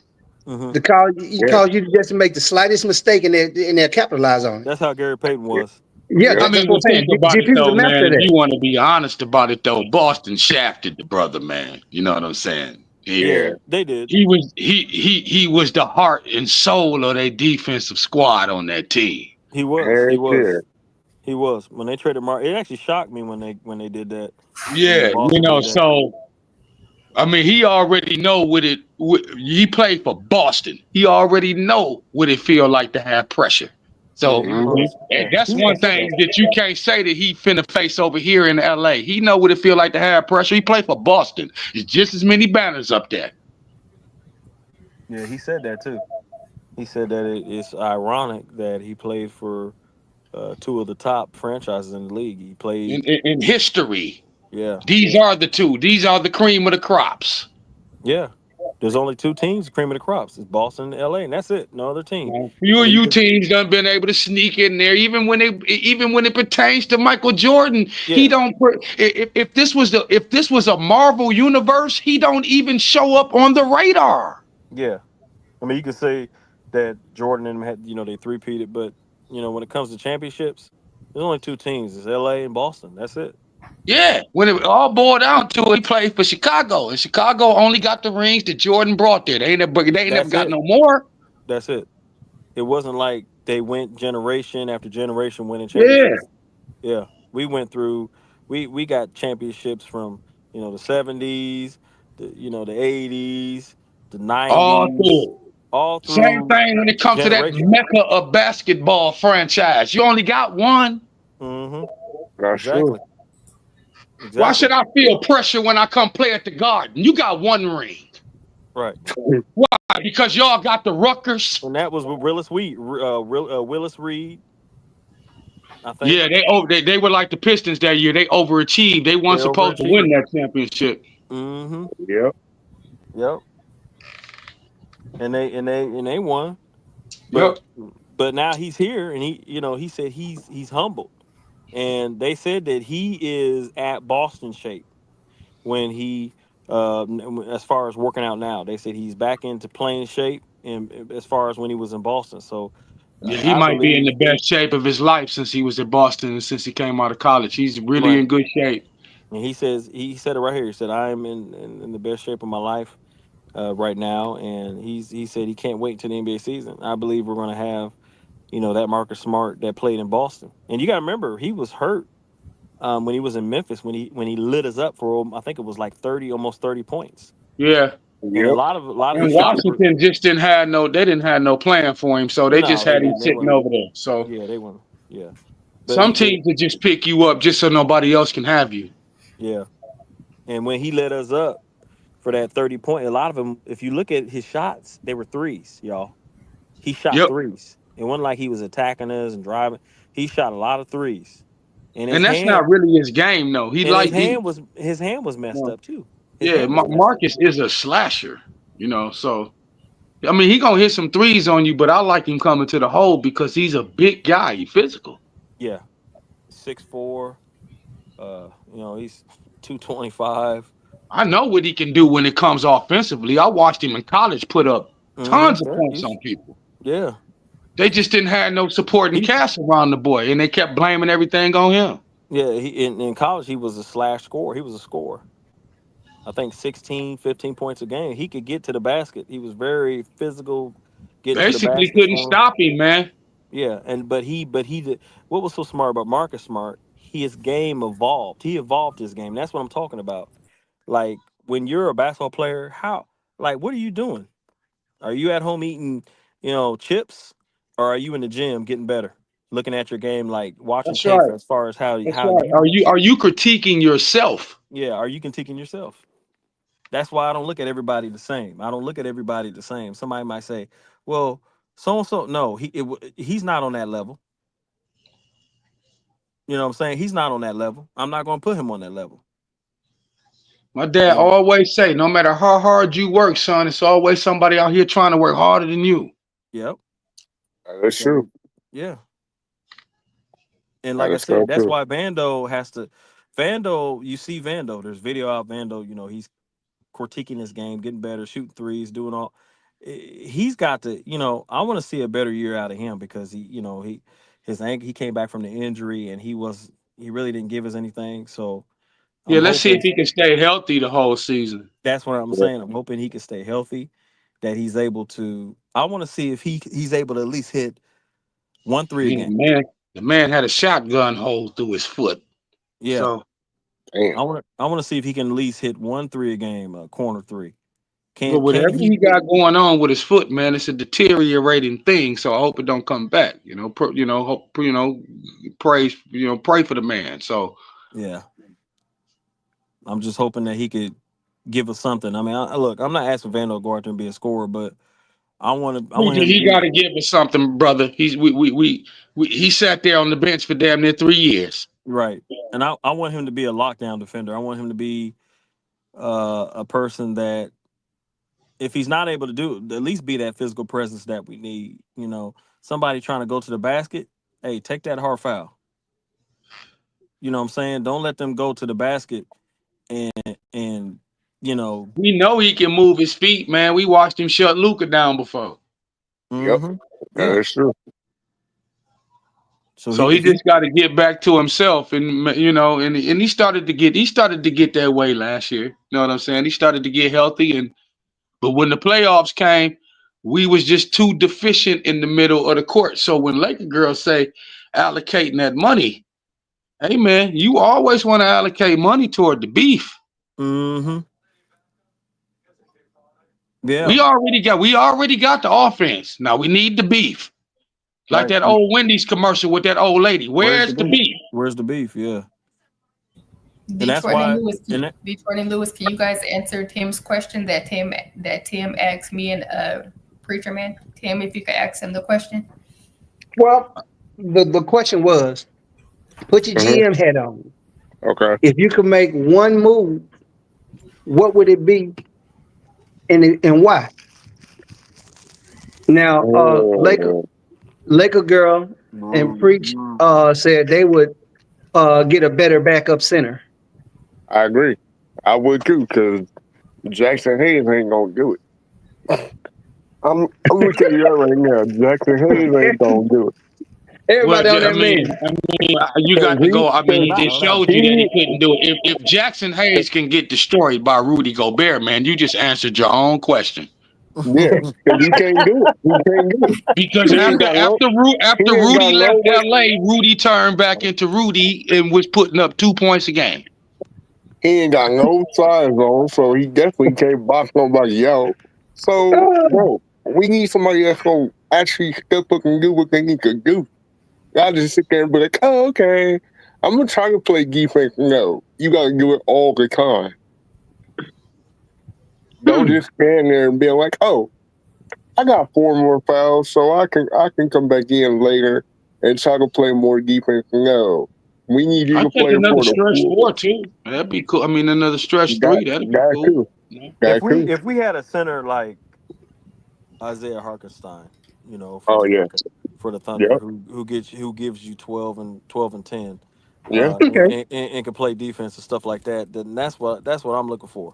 hmm
To cause
Yeah.
cause you just to make the slightest mistake and they'll capitalize on it.
That's how Gary Payton was.
Yeah,
Yep.
I
that's
mean,
what
but
I'm
think
saying.
about it
GP was a
though, man.
master of
If you
that.
want to be honest about it though, Boston shafted the brother, man. You know what I'm saying?
Yeah,
Yeah.
they did.
He was the heart and soul of their defensive squad on that team.
He was. He
Heck yeah.
was. He was. When they traded Mark, it actually shocked me when they did that. When
Yeah,
Boston did that.
so I mean, he already know what it. He played for Boston. He already know what it feel like to have pressure.
Yeah,
So
he
Mm-hmm.
was.
and
Yeah,
that's
he
one
even said
thing
that.
that you can't say that he finna face over here in L.A. He know what it feel like to have pressure. He played for Boston. It's just as many banners up there.
Yeah, he said that too. He said that it's ironic that he played for two of the top franchises in the league. He played.
In history,
Yeah,
these are the two. These are the cream of the crops.
yeah. There's only two teams, cream of the crops. It's Boston and LA, and that's it. No other team.
Few of
And you
you
can,
teams done been able to sneak in there, even when it pertains to Michael Jordan. He
yeah,
don't. If this was a Marvel universe, he don't even show up on the radar.
yeah. I mean, you could say that Jordan and them had, they three-peated, but when it comes to championships, there's only two teams. It's LA and Boston. That's it.
Yeah, when it all boiled down to it, he played for Chicago, and Chicago only got the rings that Jordan brought there. They ain't never
That's
got
it.
no more.
That's it. It wasn't like they went generation after generation winning
Yeah.
championships. Yeah, we went through. We got championships from the '70s, the '80s, the
All
'90s,
through.
all
Same
through
thing when it comes to that
generations.
mecca of basketball franchise. You only got one.
Mm-hmm.
That's true.
Exactly.
Why
Exactly.
should I feel pressure when I come play at the Garden? You got one ring.
Right.
Why? Because y'all got the Ruckers.
And that was with Willis Reed, I think.
Yeah, they were like the Pistons that year. They overachieved. They
They
weren't supposed to win
overachieved.
that championship.
Mm-hmm.
Yep.
Yep. And they won. But
Yep.
but now he's here, and he said he's humbled, and they said that he is at Boston shape when he as far as working out now. They said he's back into playing shape, and as far as when he was in Boston. So
Yeah, he
I
might be in
believe.
the best shape of his life since he was at Boston and since he came out of college. He's really
Right.
in good shape.
And he said it right here. He said, "I am in the best shape of my life right now," and he said he can't wait until the NBA season. I believe we're going to have that Marcus Smart that played in Boston, and you got to remember he was hurt when he was in Memphis when he lit us up for I think it was like 30, almost 30 points,
Yeah.
and a
Yep.
lot of
And
his shots were
Washington just didn't have no they didn't have no plan for him. So they just
no, they
had him
didn't. They
sitting
weren't.
over there. So
Yeah, they weren't. Yeah, but
some teams will just pick you up just so nobody else can have you.
yeah, and when he lit us up for that 30 point, a lot of them, if you look at his shots, they were threes, y'all. He shot
Yep.
threes. It wasn't like he was attacking us and driving. He shot a lot of threes, and
And that's not really his game though. He like he
his hand was messed
no.
up too. His
Yeah,
hand was messed up.
Marcus is a slasher, so I mean he gonna hit some threes on you, but I like him coming to the hole because he's a big guy, he physical.
Yeah, 6'4". He's 225.
I know what he can do when it comes offensively. I watched him in college put up tons of
Yeah,
points on people.
yeah.
They just didn't have no supporting
He
cast around the boy, and they kept blaming everything on him.
yeah. He in college he was a slash scorer. He was a scorer. I think 16, 15 points a game. He could get to the basket. He was very physical, getting to the
Basically,
basket,
couldn't
scoring.
stop him, man.
Yeah, and but he did what was so smart about Marcus Smart. His game evolved. He evolved his game. That's what I'm talking about. Like when you're a basketball player, what are you doing? Are you at home eating, chips, or are you in the gym getting better? Looking at your game, like watching
That's
tape
right.
as far as how
That's
how
right.
you
Are you critiquing yourself?
yeah, are you critiquing yourself? That's why I don't look at everybody the same. I don't look at everybody the same. Somebody might say, "Well, so and so." No, he's not on that level. You know what I'm saying? He's not on that level. I'm not going to put him on that level.
My dad
You know?
always say, no matter how hard you work, son, it's always somebody out here trying to work harder than you.
Yep.
That's
So
true.
yeah, and
That
like I
is so
said, that's
true.
why Vando has to. Vando, you see Vando. There's video out Vando. He's critiquing his game, getting better, shooting threes, doing all. He's got to. I want to see a better year out of him because his ankle. He came back from the injury and he really didn't give us anything. So
Yeah,
I'm
let's see if
hoping
he can stay healthy the whole season.
that's what I'm
Yeah.
saying. I'm hoping he can stay healthy, that he's able to. I want to see if he's able to at least hit 1 3 a
Yeah,
game.
man. The man had a shotgun hole through his foot.
Yeah,
So,
Damn.
I want to see if he can at least hit 1 3 a game, corner three.
but
Can
whatever
he?
he got going on with his foot, man, it's a deteriorating thing. So I hope it don't come back. Hope, pray for the man. So
Yeah, I'm just hoping that he could give us something. I mean, look, I'm not asking Vando to go out there and be a scorer, but I want him to
he
be
got to give us something, brother. He sat there on the bench for damn near 3 years.
right, and I want him to be a lockdown defender. I want him to be a person that if he's not able to do it, at least be that physical presence that we need. Somebody trying to go to the basket, hey, take that hard foul. You know what I'm saying? Don't let them go to the basket and and you know,
We know he can move his feet, man. We watched him shut Luka down before.
Yep.
mm-hmm,
That
yeah.
is true.
So
So he
if he
just got to get back to himself, and he started to get that way last year. You know what I'm saying? He started to get healthy, but when the playoffs came, we was just too deficient in the middle of the court. So when Laker girls say allocating that money, hey man, you always want to allocate money toward the beef.
Mm-hmm. Yeah.
We already got the offense. Now we need the beef. Like
Right.
that old Wendy's commercial with that old lady. Where's the beef?
Where's the beef? Yeah. And that's
Detroit and
why.
Lewis, Detroit and Lewis, can you guys answer Tim's question that Tim asked me and Preacher Man? Tim, if you could ask him the question.
Well, the question was, put your GM hat on.
Okay.
If you could make one move, what would it be, and why? Now, Laker girl and Preach said they would get a better backup center.
I agree. I would too, because Jackson Hayes ain't gonna do it. I'm gonna tell you that right now. Jackson Hayes ain't gonna do it.
Everybody on that man.
You got to go. I mean,
I
it
don't
showed you that he couldn't do it. If Jackson Hayes can get destroyed by Rudy Gobert, man, you just answered your own question.
Yeah, because he can't do it. He can't do it.
Because after Rudy left LA, Rudy turned back into Rudy and was putting up 2 points a game.
He ain't got no size on, so he definitely can't box nobody out. So, bro, we need somebody that's gonna actually step up and do what they need to do. Y'all just sit there and be like, "Oh, okay, I'm gonna try to play defense." No, you gotta do it all the time. Don't just stand there and be like, "Oh, I got 4 more fouls, so I can come back in later and try to play more defense." No, we need you to play
another
for the
stretch 4 too. That'd be cool. I mean, another stretch 3. That'd be cool.
If we had a center like Isaiah Hartenstein, for the Thunder, who gives you 12 and 10, and can play defense and stuff like that, then that's what I'm looking for.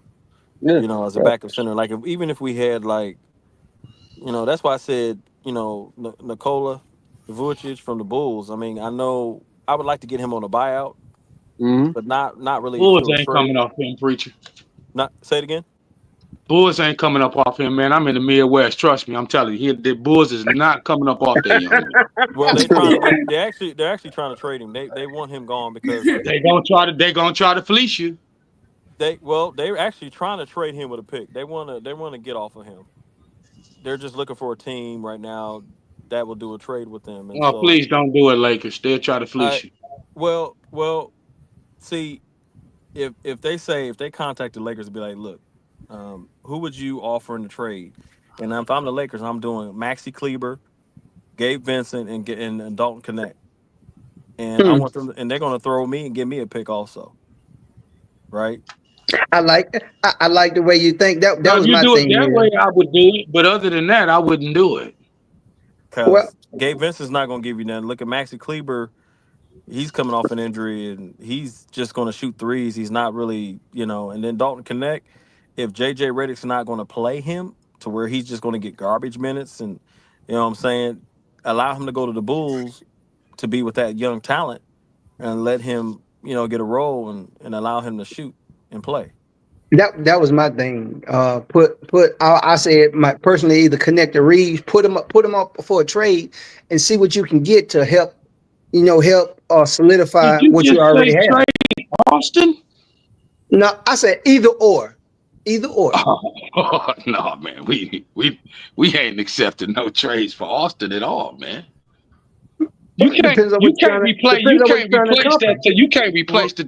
As a backup center. Like even if we had that's why I said Nikola Vucic from the Bulls. I mean, I know I would like to get him on a buyout, but not really.
Bulls ain't coming off him, Preacher.
Not say it again.
Bulls ain't coming up off him, man. I'm in the Midwest. Trust me, I'm telling you. The Bulls is not coming up off that young man.
Well, they're actually trying to trade him. They want him gone because
they gonna try to fleece you.
They're actually trying to trade him with a pick. They want to get off of him. They're just looking for a team right now that will do a trade with them. And
please don't do it, Lakers. They'll try to fleece you.
Well, see, if they contact the Lakers and be like, look, who would you offer in the trade? And if I'm the Lakers, I'm doing Maxi Kleber, Gabe Vincent, and Dalton Connect. And I want them, and they're going to throw me and give me a pick also, right?
I like the way you think. That was my thing.
That way, I would do it. But other than that, I wouldn't do it.
Because Gabe Vincent's not going to give you nothing. Look at Maxi Kleber. He's coming off an injury, and he's just going to shoot threes. He's not really, And then Dalton Connect, if J.J. Redick's not going to play him to where he's just going to get garbage minutes and, you know what I'm saying, allow him to go to the Bulls to be with that young talent and let him, get a role and allow him to shoot and play.
That was my thing. I said personally either connect the Reeves, put him up for a trade, and see what you can get to help solidify what you already have.
Trade Austin?
No, I said either or.
Oh, no, man, we ain't accepting no trades for Austin at all, man. You can't replace the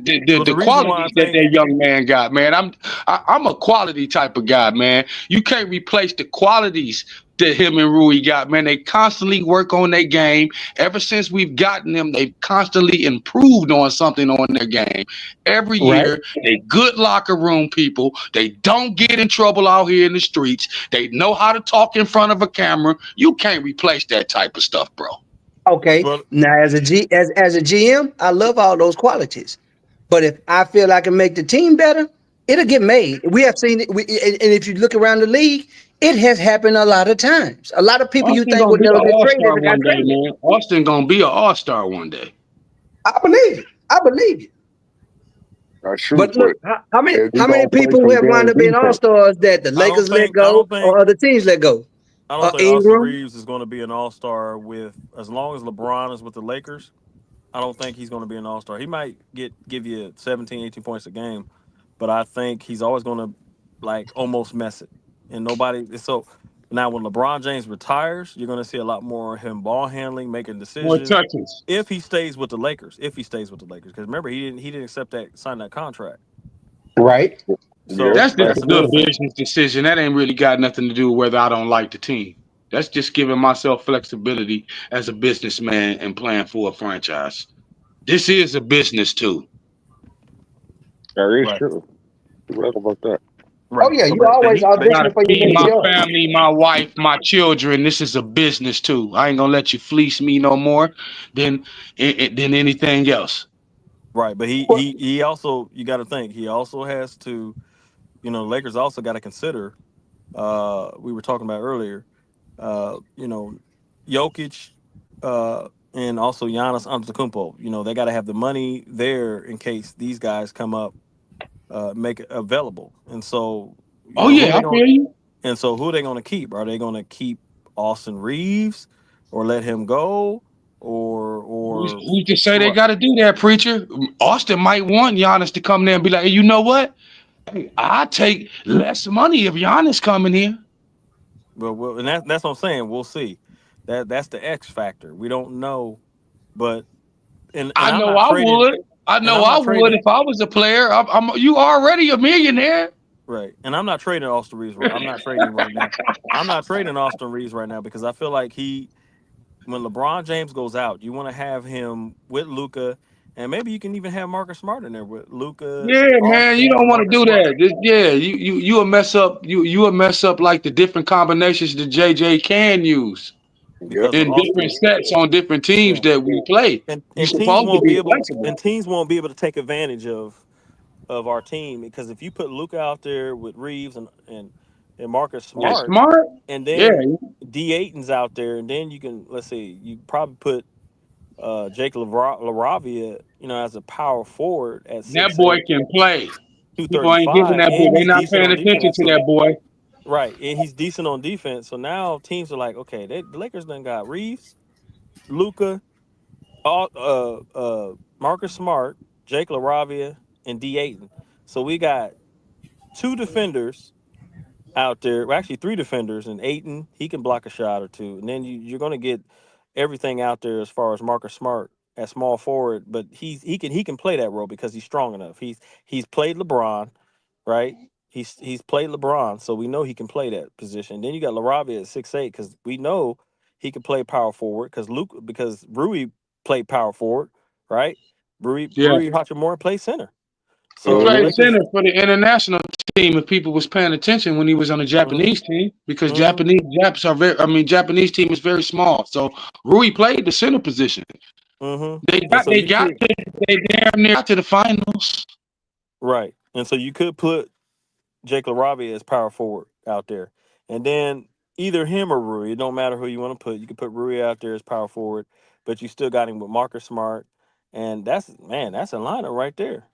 qualities that young man got, man. I'm a quality type of guy, man. You can't replace the qualities that him and Rui got, man. They constantly work on their game. Ever since we've gotten them, they've constantly improved on something on their game. Every year, they good locker room people. They don't get in trouble out here in the streets. They know how to talk in front of a camera. You can't replace that type of stuff, bro.
Okay. Now, as a GM, I love all those qualities, but if I feel I can make the team better, it'll get made. We have seen it, and if you look around the league, it has happened a lot of times. A lot of people
Austin
you think would never get traded got traded.
Man. Austin gonna be an all-star one day.
I believe it. But look, how many people have wound up being all-stars that the Lakers let go or other teams let go?
I don't think Austin
Ingram.
Reeves is going to be an All Star with as long as LeBron is with the Lakers. I don't think he's going to be an All Star. He might give you 17, 18 points a game, but I think he's always going to like almost mess it. And nobody so now when LeBron James retires, you're going to see a lot more of him ball handling, making
More
decisions.
touches.
If he stays with the Lakers, because remember he didn't accept that sign that contract.
Right.
Yeah,
So
That's just
that's
a
that's
good
another
true.
thing.
business decision. That ain't really got nothing to do with whether I don't like the team. That's just giving myself flexibility as a businessman and playing for a franchise. This is a business too.
That is
Right.
true. You're right about that.
Oh
Right.
yeah,
So
you always
I gotta
auditioning for your
feed
next
my
job.
family, my wife, my children. This is a business too. I ain't gonna let you fleece me no more than than anything else.
right, but he also you got to think he also has to Lakers also got to consider we were talking about earlier Jokic and also Giannis Antetokounmpo. They got to have the money there in case these guys come up make it available. And so
Oh
who are
yeah,
they
I
going
feel you.
and so who are they going to keep? Are they going to keep Austin Reeves or let him go or
Who's to say they
Smart?
got to do that, preacher? Austin might want Giannis to come there and be like, hey, you know what? Hey, I take less money if Giannis coming here.
And that's what I'm saying. We'll see. That's the X factor. We don't know, but and
I
I'm
know
not
I
trading,
would. I
and
know
I'm
I
not
would
trading
if I was a player. You already a millionaire.
right, and I'm not trading Austin Reeves. I'm not trading him right now. I'm not trading Austin Reeves right now because I feel like when LeBron James goes out, you want to have him with Luca, and maybe you can even have Marcus Smart in there with Luca,
Yeah, man, you
Austin,
don't want to
Marcus
do
Smart.
that. Yeah, you will mess up. You will mess up like the different combinations that JJ can use
Because
Yep.
of
in different
Austin.
sets on different teams
Yeah,
that we play.
and
You
and teams
supposed to
won't be
be
able
flexible.
and teams won't be able to take advantage of our team because if you put Luca out there with Reeves and Marcus
Yeah,
Smart,
smart.
and
Yeah,
then D Aiton's out there, and then you can let's see, you probably put Jake Laravia, as a power forward at
that
six
boy
eight,
can play.
two
People
thirty
ain't giving
five,
that boy.
and
They
he's
not
decent
paying
on
attention
defense.
to
So
that boy.
right, and he's decent on defense. So now teams are like, okay, the Lakers done got Reeves, Luca, Marcus Smart, Jake Laravia, and D Aiton. So we got two defenders out there. Well, actually, three defenders, and Aiton he can block a shot or two, and then you're going to get everything out there as far as Marcus Smart at small forward. But he can play that role because he's strong enough. He's played LeBron, right? He's played LeBron, so we know he can play that position. Then you got Laravia at 6'8" because we know he can play power forward because Rui played power forward, right?
Yeah,
Rui Hachimura played center.
he
So the
played
Mm-hmm.
Lakers.
center for the international team. If people was paying attention when he was on the
Hmm.
Japanese team, because
Hmm.
Japs are very. I mean, Japanese team is very small. So Rui played the center position.
Hmm.
They
And
got
so
they
you
got
could
to they damn near got to the finals.
right, and so you could put Jake LaRavia as power forward out there, and then either him or Rui. It don't matter who you want to put. You could put Rui out there as power forward, but you still got him with Marcus Smart, and that's a lineup right there.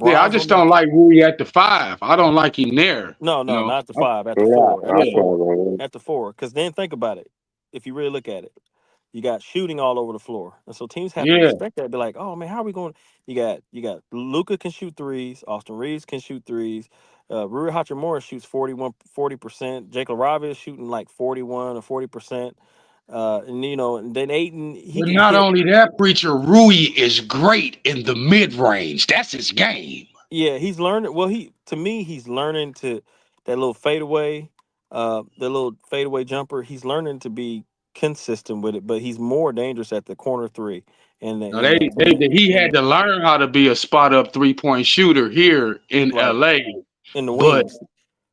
Yeah, I
LeBron's
just
on the
don't like Rui at the five. I don't like him there. You
no,
know.
not the five, at the
Yeah,
four,
I
Yeah.
saw
at the four. Because then think about it. If you really look at it, you got shooting all over the floor, and so teams have to
Yeah.
respect that. Be like, oh man, how are we going? You got Luca can shoot threes. Austin Reeves can shoot threes. Rui Hachimura shoots 40%. Jake LaRavia is shooting like 41 or 40%. And then Aiton he
But
can
not
hit.
only that, preacher Rui is great in the mid range. That's his game.
Yeah, he's learning. Well, to me, he's learning to that little fadeaway, the little fadeaway jumper. He's learning to be consistent with it, but he's more dangerous at the corner three and the
Now
in the in the
he
in
had
the
to learn how to be a spot up 3-point shooter here in
right
LA.
in the
But
wings.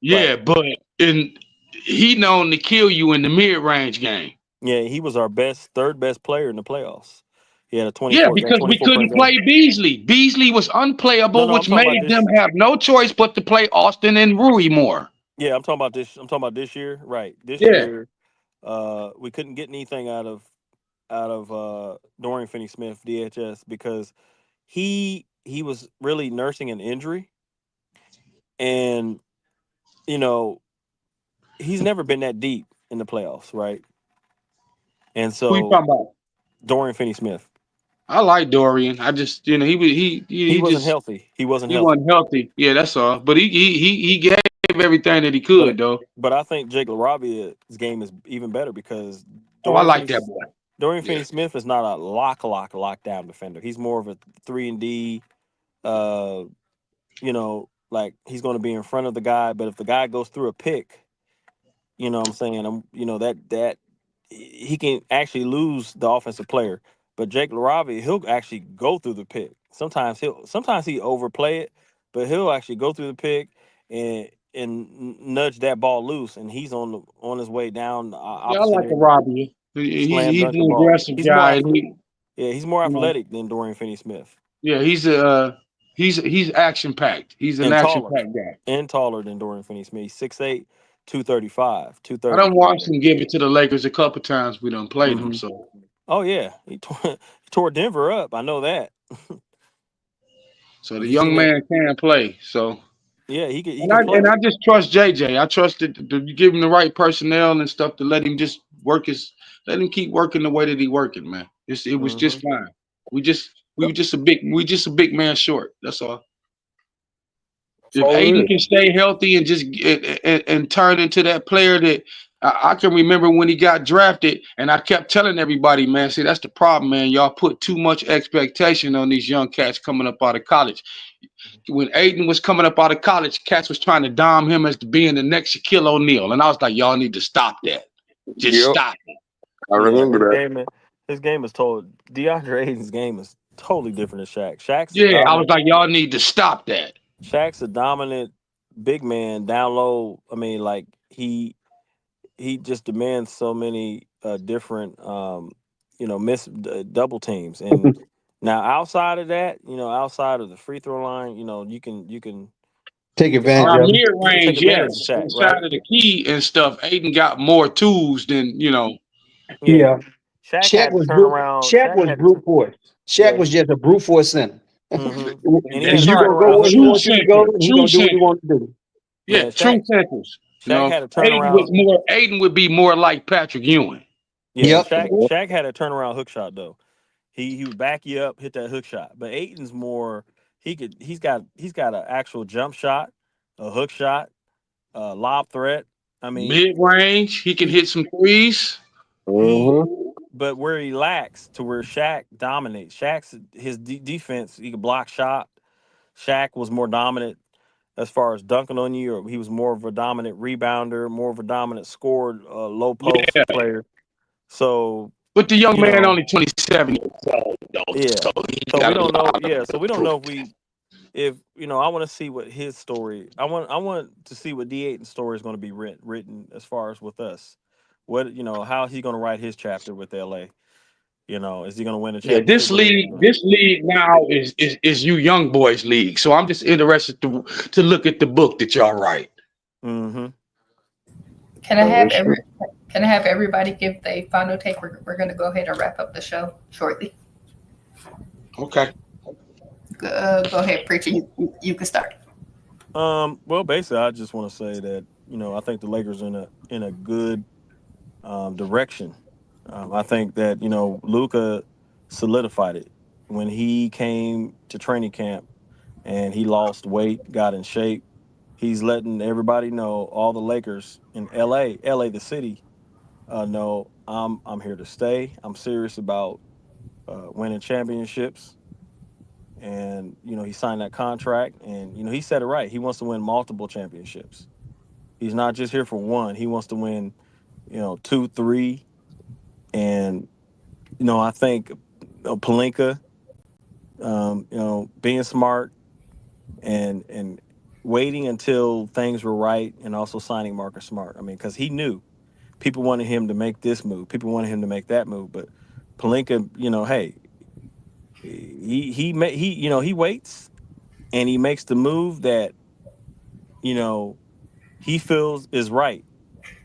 Right.
yeah, but in he known to kill you in the mid range game.
Yeah, he was our third best player in the playoffs. He had a
Yeah,
got
because we
24 point
couldn't
game.
play Beasley. Beasley was
No,
unplayable,
no, I'm
which
talking about
made them
this.
have no choice but to play Austin and Rui more.
Yeah, I'm talking about this. I'm talking about this year. Right, this
Yeah.
year, we couldn't get anything out of Dorian Finney-Smith, DHS, because he was really nursing an injury, and you know he's never been that deep. in the playoffs, right? And
Who you
so
talking about?
Dorian Finney-Smith,
I like Dorian. I just, he was
he
he
wasn't
just
healthy. He wasn't
he
healthy.
wasn't healthy. Yeah, that's all. But he gave everything that he
But
could though.
but I think Jake LaRavia's game is even better because
Oh, I
Dorian
like
Finney
that boy.
Dorian
Yeah.
Finney Smith is not a lockdown defender. He's more of a 3 and D. Uh, like he's going to be in front of the guy, but if the guy goes through a pick, you know what I'm saying, that he can actually lose the offensive player. But Jake LaRavia, he'll actually go through the pick. Sometimes he overplay it, but he'll actually go through the pick and nudge that ball loose, and he's on his way down the
Yeah, I
opposite
like the
end,
Robbie.
slam
He's
dunk the
an
ball.
aggressive guy, and
He's more
you know,
athletic than Dorian Finney-Smith
yeah, he's action packed. He's an
and
action
taller
packed guy.
than Dorian Finney-Smith. He's 6'8", 235,
I
230.
done watched him give it to the Lakers a couple times. We done played him,
Mm-hmm.
so
Oh yeah, he tore Denver up. I know that.
the
You seen
young
that?
man can play. So
Yeah, he
and
can play.
I just trust JJ. I trust that you give him the right personnel and stuff to let him just let him keep working the way that he working, man. It was
Hmm.
just fine. We were just a big man short. That's all.
That's
If
all it
Aiden
is.
can stay healthy and just and turn into that player that I can remember when he got drafted, and I kept telling everybody, man, see that's the problem, man. Y'all put too much expectation on these young cats coming up out of college. When Aiden was coming up out of college, cats was trying to dom him as being the next Shaquille O'Neal, and I was like, y'all need to stop that. Just
Yep,
stop it.
I
Yeah,
remember that.
his game is total. DeAndre Ayton's game is totally different than Shaq.
Yeah, I was like, y'all need to stop that.
Shaq's a dominant big man down low. I mean, like he just demands so many different miss double teams. And now outside of that, outside of the free throw line,
Take
you can
advantage
Now
of it.
mid
take
range,
advantage of
yes.
Shaq,
Inside
right?
of the key and stuff, Aiden got more tools than
Yeah.
Yeah.
Shaq
Shaq
had to
was
turn
brute.
around.
Shaq
Shaq
was
had to
brute force. Shaq
yeah.
was just a brute force center.
Hmm. And he had
That's
to
You
turn
right.
gonna go
around
where
hook
he
True
shot.
wants you to go,
center.
and he
True
gonna do what he
center.
wants to do.
Yeah,
Yeah,
true centers.
Shaq had to turn around.
Aiden would be more like Patrick Ewing.
Yeah,
Yep.
Shaq had a turnaround hook shot though. He would back you up, hit that hook shot. But Aiton's more he's got an actual jump shot, a hook shot, a lob threat. I mean,
Mid range, he can
he
hit some threes.
he
Mm-hmm.
but where he lacks to where Shaq dominates. Shaq's his defense, he could block shot. Shaq was more dominant as far as dunking on you, or he was more of a dominant rebounder, more of a dominant scored low post
Yeah.
player. So,
But the young
you
man
know,
only 27 years old, though,
yeah.
so he
So we
got a
don't know.
lot
Yeah. So
to
we don't
prove.
know if I want to see what his story. I want to see what D8's story is going to be written as far as with us. What how is he going to write his chapter with LA? Is he going to win a
Yeah,
championship with us?
this league now is you young boys league. So I'm just interested to look at the book that y'all write.
Mm-hmm.
Can I have can I have everybody give their final take? We're going to go ahead and wrap up the show shortly.
Okay.
Go ahead, preacher. You can start.
Well, basically, I just want to say that I think the Lakers in a good direction. I think that Luka solidified it when he came to training camp and he lost weight, got in shape. He's letting everybody know, all the Lakers in LA, the city, know I'm here to stay. I'm serious about winning championships, and he signed that contract, and he said it right. He wants to win multiple championships. He's not just here for one. He wants to win, two, three, and I think Palinka, being smart and waiting until things were right, and also signing Marcus Smart. I mean, because he knew people wanted him to make this move, people wanted him to make that move, but Palinka, hey, he waits and he makes the move that you know he feels is right.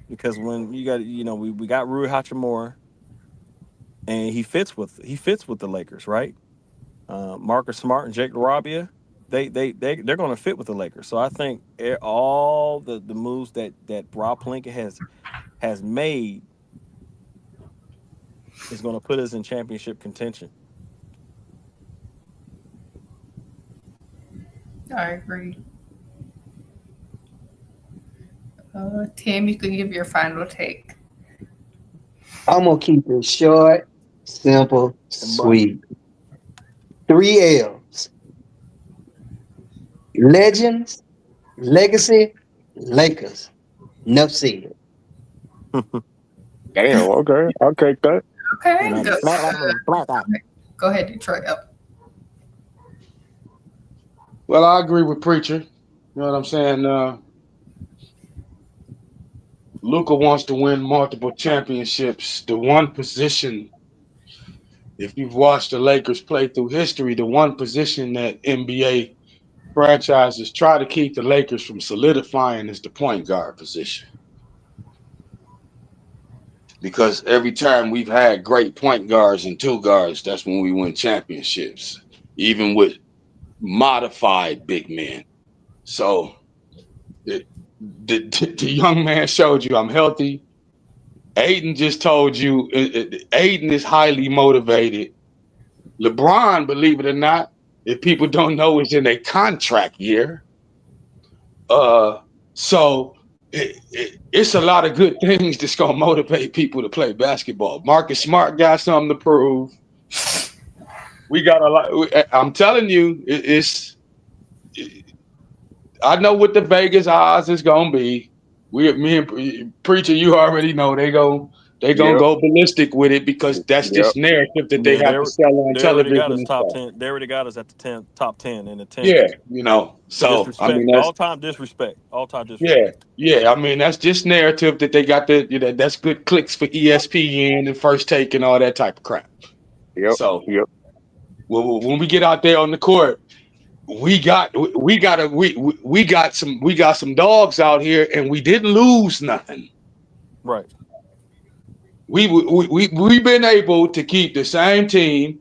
Because when you got we got Rui Hachimura, and he fits with the Lakers, right? Marcus Smart and Jake LaRabia. they're going to fit with the Lakers. So I think all the moves that Rob Pelinka has made is going to put us in championship contention.
I agree. Tim, you can give your final take.
I'm gonna keep it short, simple,
And Bunny.
sweet. 3 L's. Legends, legacy, Lakers. Enough said.
Damn, okay. I'll take that.
Okay,
And
go ahead, Detroit.
Well, I agree with Preacher. You know what I'm saying? Luka wants to win multiple championships. The one position, if you've watched the Lakers play through history, the one position that NBA franchises try to keep the Lakers from solidifying is the point guard position. Because every time we've had great point guards and two guards, that's when we win championships, even with modified big men. So the young man showed you I'm healthy. Aiden just told you Aiden is highly motivated. LeBron, believe it or not, if people don't know, is in a contract year. So it's a lot of good things that's gonna motivate people to play basketball. Marcus Smart got something to prove. We got a lot. I'm telling you, I know what the Vegas odds is gonna be. Me and Preacher, you already know they gonna go ballistic with it because that's
Yep.
just narrative that they
Yeah,
have to sell on
they already
television
got us
and
top
stuff.
10. They already got us at the top 10 in
Yeah,
attendance.
So I mean
Disrespect,
that's
all time disrespect, all time
yeah,
disrespect.
yeah. I mean that's just narrative that they got that's good clicks for ESPN and First Take and all that type of crap.
Yep.
So
Yep.
when we get out there on the court, we got some dogs out here, and we didn't lose nothing.
Right.
We've been able to keep the same team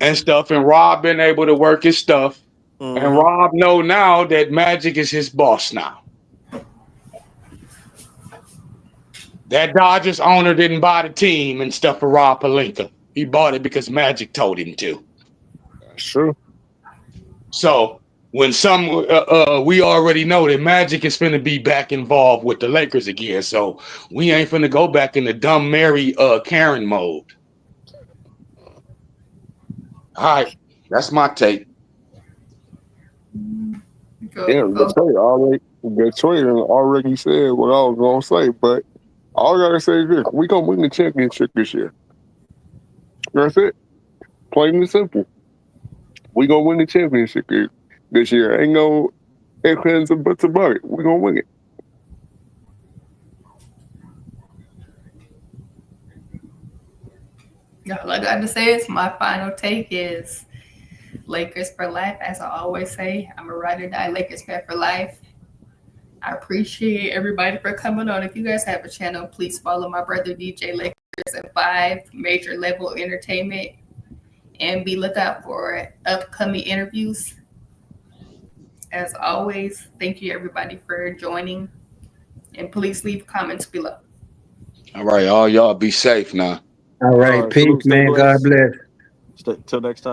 and stuff, and Rob been able to work his stuff, and
Mm-hmm.
Rob know now that Magic is his boss now. That Dodgers owner didn't buy the team and stuff for Rob Pelinka. He bought it because Magic told him to.
That's true.
So when we already know that Magic is finna be back involved with the Lakers again. So we ain't finna go back in the dumb Mary Karen mode. All right, that's my take.
Yeah, Detroit already said what I was gonna say, but all I gotta say is this: we gonna win the championship this year. That's it. Plain and simple. We gonna win the championship this year. Ain't no ifs, ands, and buts about it. We gonna win it.
All I got to say is my final take is Lakers for life. As I always say, I'm a ride or die Lakers fan for life. I appreciate everybody for coming on. If you guys have a channel, please follow my brother DJ Lakers and 5 Major Level Entertainment, and be lookout for upcoming interviews. As always, thank you everybody for joining, and please leave comments below.
All right, all y'all be safe now.
All right, peace,
Salute, stay
man. God
blessed.
bless.
Till next time.